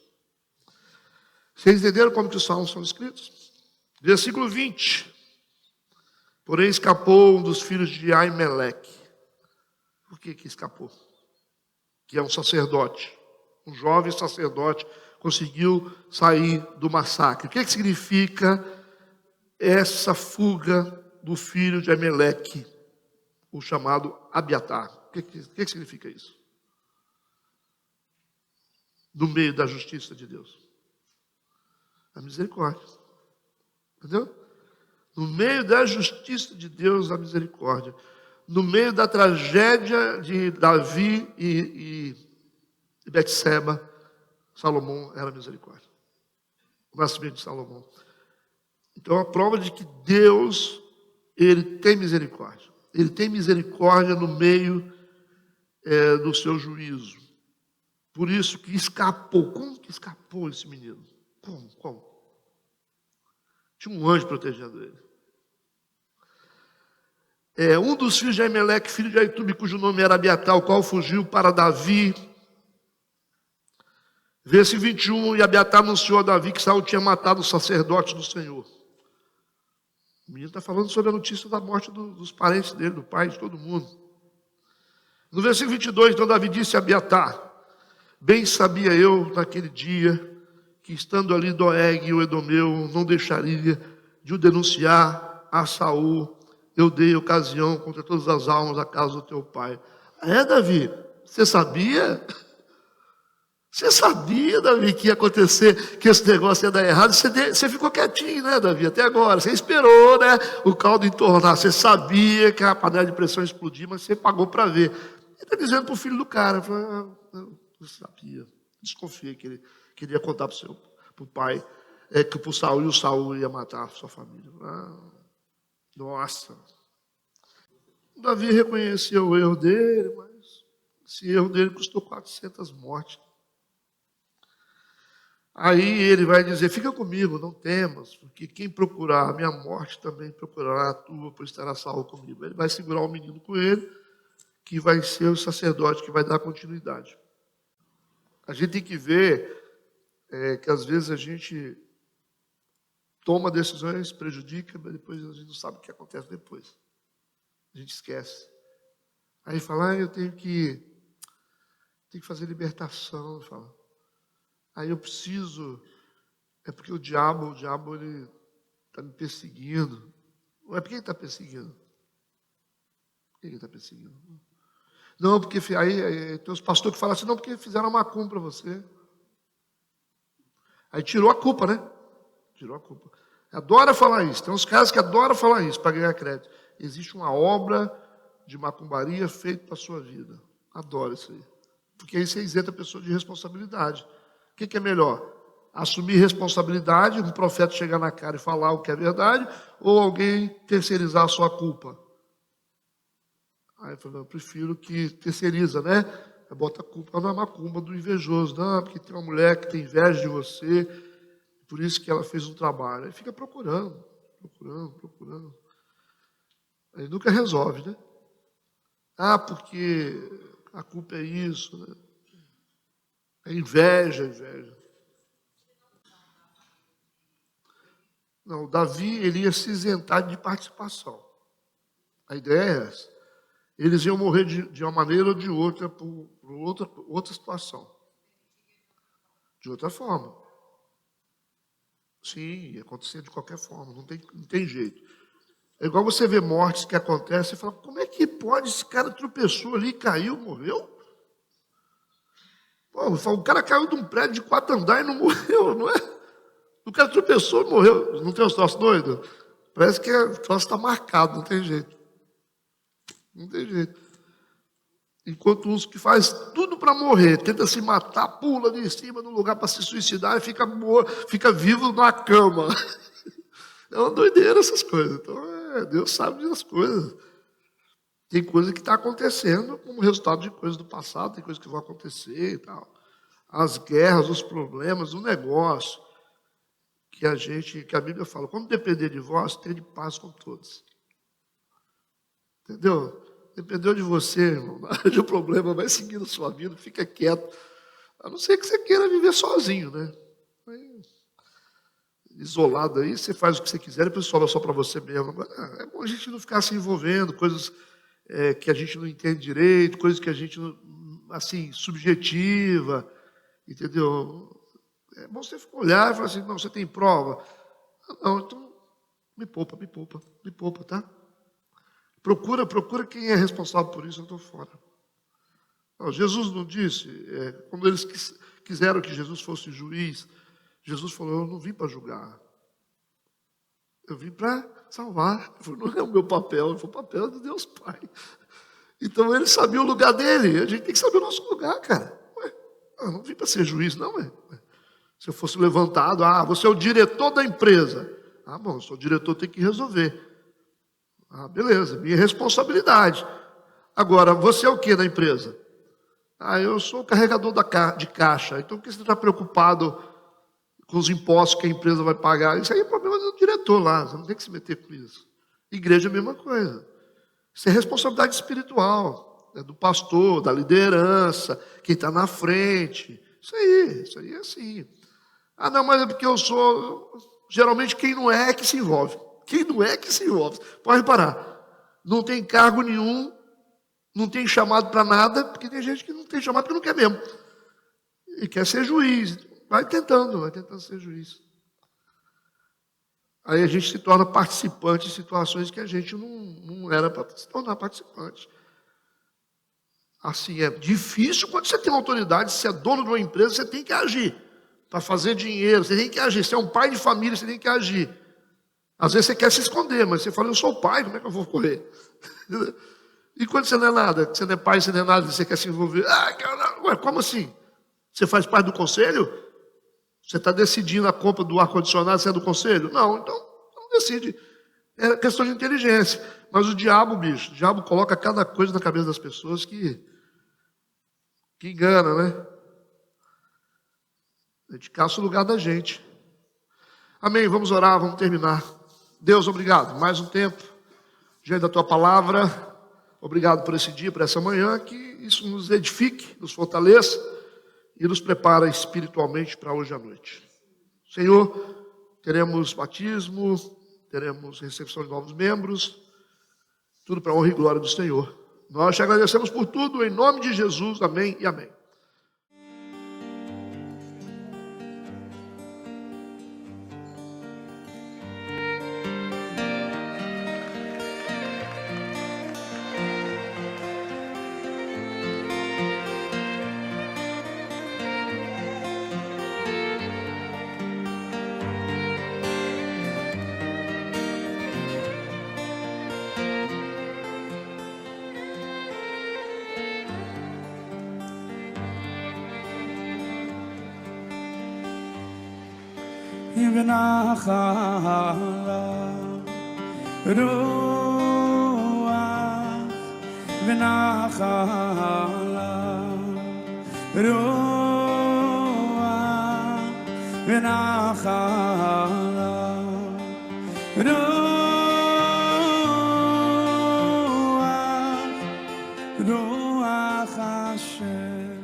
Vocês entenderam como que os salmos são escritos? Versículo 20. Porém escapou um dos filhos de Aimeleque. Por que escapou? Que é um sacerdote. Um jovem sacerdote conseguiu sair do massacre. O que significa essa fuga do filho de Aimeleque, o chamado Abiatar? O que significa isso? No meio da justiça de Deus. A misericórdia. Entendeu? No meio da justiça de Deus, a misericórdia. No meio da tragédia de Davi e Betseba, Salomão era misericórdia. O nascimento de Salomão. Então, a prova de que Deus, ele tem misericórdia. Ele tem misericórdia no meio do seu juízo. Por isso que escapou. Como que escapou esse menino? Como? Tinha um anjo protegendo ele. Um dos filhos de Aimeleque, filho de Aitube, cujo nome era Abiatar, o qual fugiu para Davi. Versículo 21, e Abiatar anunciou a Davi que Saul tinha matado o sacerdote do Senhor. O menino está falando sobre a notícia da morte dos parentes dele, do pai, de todo mundo. No versículo 22, então Davi disse a Abiatar: bem sabia eu naquele dia que estando ali Doeg, o Edomeu, não deixaria de o denunciar a Saul. Eu dei ocasião contra todas as almas da casa do teu pai. Davi, você sabia? Você sabia, Davi, que ia acontecer, que esse negócio ia dar errado? Você ficou quietinho, né, Davi, até agora. Você esperou, né, o caldo entornar. Você sabia que a panela de pressão ia explodir, mas você pagou para ver. Ele está dizendo para o filho do cara, eu sabia, desconfiei que ele queria contar para o pai, que para o Saul, e o Saul ia matar a sua família. Nossa. Davi reconheceu o erro dele, mas esse erro dele custou 400 mortes. Aí ele vai dizer, fica comigo, não temas, porque quem procurar a minha morte também procurará a tua, pois estará salvo comigo. Ele vai segurar o menino com ele, que vai ser o sacerdote que vai dar continuidade. A gente tem que ver que às vezes a gente toma decisões, prejudica, mas depois a gente não sabe o que acontece depois. A gente esquece. Aí fala, eu tenho que fazer libertação. Fala. Aí eu preciso, é porque o diabo ele está me perseguindo. Não é porque ele está perseguindo. Por que ele está perseguindo? Não, porque aí tem os pastores que falam assim, não, porque fizeram uma macumba para você. Aí tirou a culpa, né? Tirou a culpa. Adora falar isso. Tem uns caras que adoram falar isso para ganhar crédito. Existe uma obra de macumbaria feita para a sua vida. Adoro isso aí. Porque aí você isenta a pessoa de responsabilidade. O que é melhor? Assumir responsabilidade, um profeta chegar na cara e falar o que é verdade, ou alguém terceirizar a sua culpa? Aí eu falei, eu prefiro que terceiriza, né? Bota a culpa na macumba do invejoso. Não, porque tem uma mulher que tem inveja de você, por isso que ela fez um trabalho. Aí fica procurando. Aí nunca resolve, né? Ah, porque a culpa é isso, né? É inveja. Não, Davi, ele ia se isentar de participação. A ideia é essa. Eles iam morrer de uma maneira ou de outra, por outra situação. De outra forma. Sim, ia acontecer de qualquer forma, não tem jeito. É igual você vê mortes que acontecem e fala, como é que pode? Esse cara tropeçou ali, caiu, morreu? Pô, o cara caiu de um prédio de 4 andares e não morreu, não é? O cara tropeçou e morreu. Não tem os troços doidos? Parece que o troço está marcado, não tem jeito. Não tem jeito. Enquanto uns que faz tudo para morrer, tenta se matar, pula ali em cima do lugar para se suicidar e fica vivo na cama. É uma doideira essas coisas. Então, Deus sabe das coisas. Tem coisa que está acontecendo como resultado de coisas do passado, tem coisas que vão acontecer e tal. As guerras, os problemas, o negócio que a Bíblia fala, quando depender de vós, tenha paz com todos. Entendeu? Dependeu de você, irmão. O problema vai seguindo a sua vida, fica quieto. A não ser que você queira viver sozinho, né? Isolado aí, você faz o que você quiser, depois sobra só para você mesmo. Agora, é bom a gente não ficar se envolvendo, coisas que a gente não entende direito, coisas que a gente, assim, subjetiva, entendeu? É bom você olhar e falar assim, não, você tem prova? Não, então me poupa, tá? Procura quem é responsável por isso, eu estou fora. Não, Jesus não disse, quando eles quiseram que Jesus fosse juiz, Jesus falou, eu não vim para julgar. Eu vim para salvar. Ele falou, não é o meu papel, foi o papel de Deus Pai. Então ele sabia o lugar dele. A gente tem que saber o nosso lugar, cara. Eu não vim para ser juiz, não. Se eu fosse levantado, você é o diretor da empresa. Bom, eu sou o diretor, tenho que resolver. Beleza, minha responsabilidade. Agora, você é o que da empresa? Eu sou o carregador de caixa. Então, por que você está preocupado com os impostos que a empresa vai pagar? Isso aí é problema do diretor lá, você não tem que se meter com isso. Igreja é a mesma coisa. Isso é responsabilidade espiritual, do pastor, da liderança, quem está na frente. Isso aí é assim. Não, mas é porque eu sou... Geralmente quem não é que se envolve. Quem não é que se envolve. Pode reparar. Não tem cargo nenhum, não tem chamado para nada, porque tem gente que não tem chamado porque não quer mesmo. E quer ser juiz. Vai tentando ser juiz. Aí a gente se torna participante em situações que a gente não era para se tornar participante. Assim, é difícil quando você tem autoridade, se é dono de uma empresa, você tem que agir. Para fazer dinheiro, você tem que agir. Se é um pai de família, você tem que agir. Às vezes você quer se esconder, mas você fala, eu sou pai, como é que eu vou correr? E quando você não é nada, você não é pai, você não é nada, você quer se envolver. Como assim? Você faz parte do conselho? Você está decidindo a compra do ar-condicionado, você é do conselho? Não, então não decide. É questão de inteligência. Mas o diabo, bicho, o diabo coloca cada coisa na cabeça das pessoas que engana, né? A gente caça o lugar da gente. Amém, vamos orar, vamos terminar. Deus, obrigado, mais um tempo diante da Tua Palavra. Obrigado por esse dia, por essa manhã, que isso nos edifique, nos fortaleça e nos prepara espiritualmente para hoje à noite. Senhor, teremos batismo, teremos recepção de novos membros, tudo para a honra e glória do Senhor. Nós te agradecemos por tudo, em nome de Jesus, amém e amém. ונחלה רוח ונחלה רוח ונחלה רוח רוח השם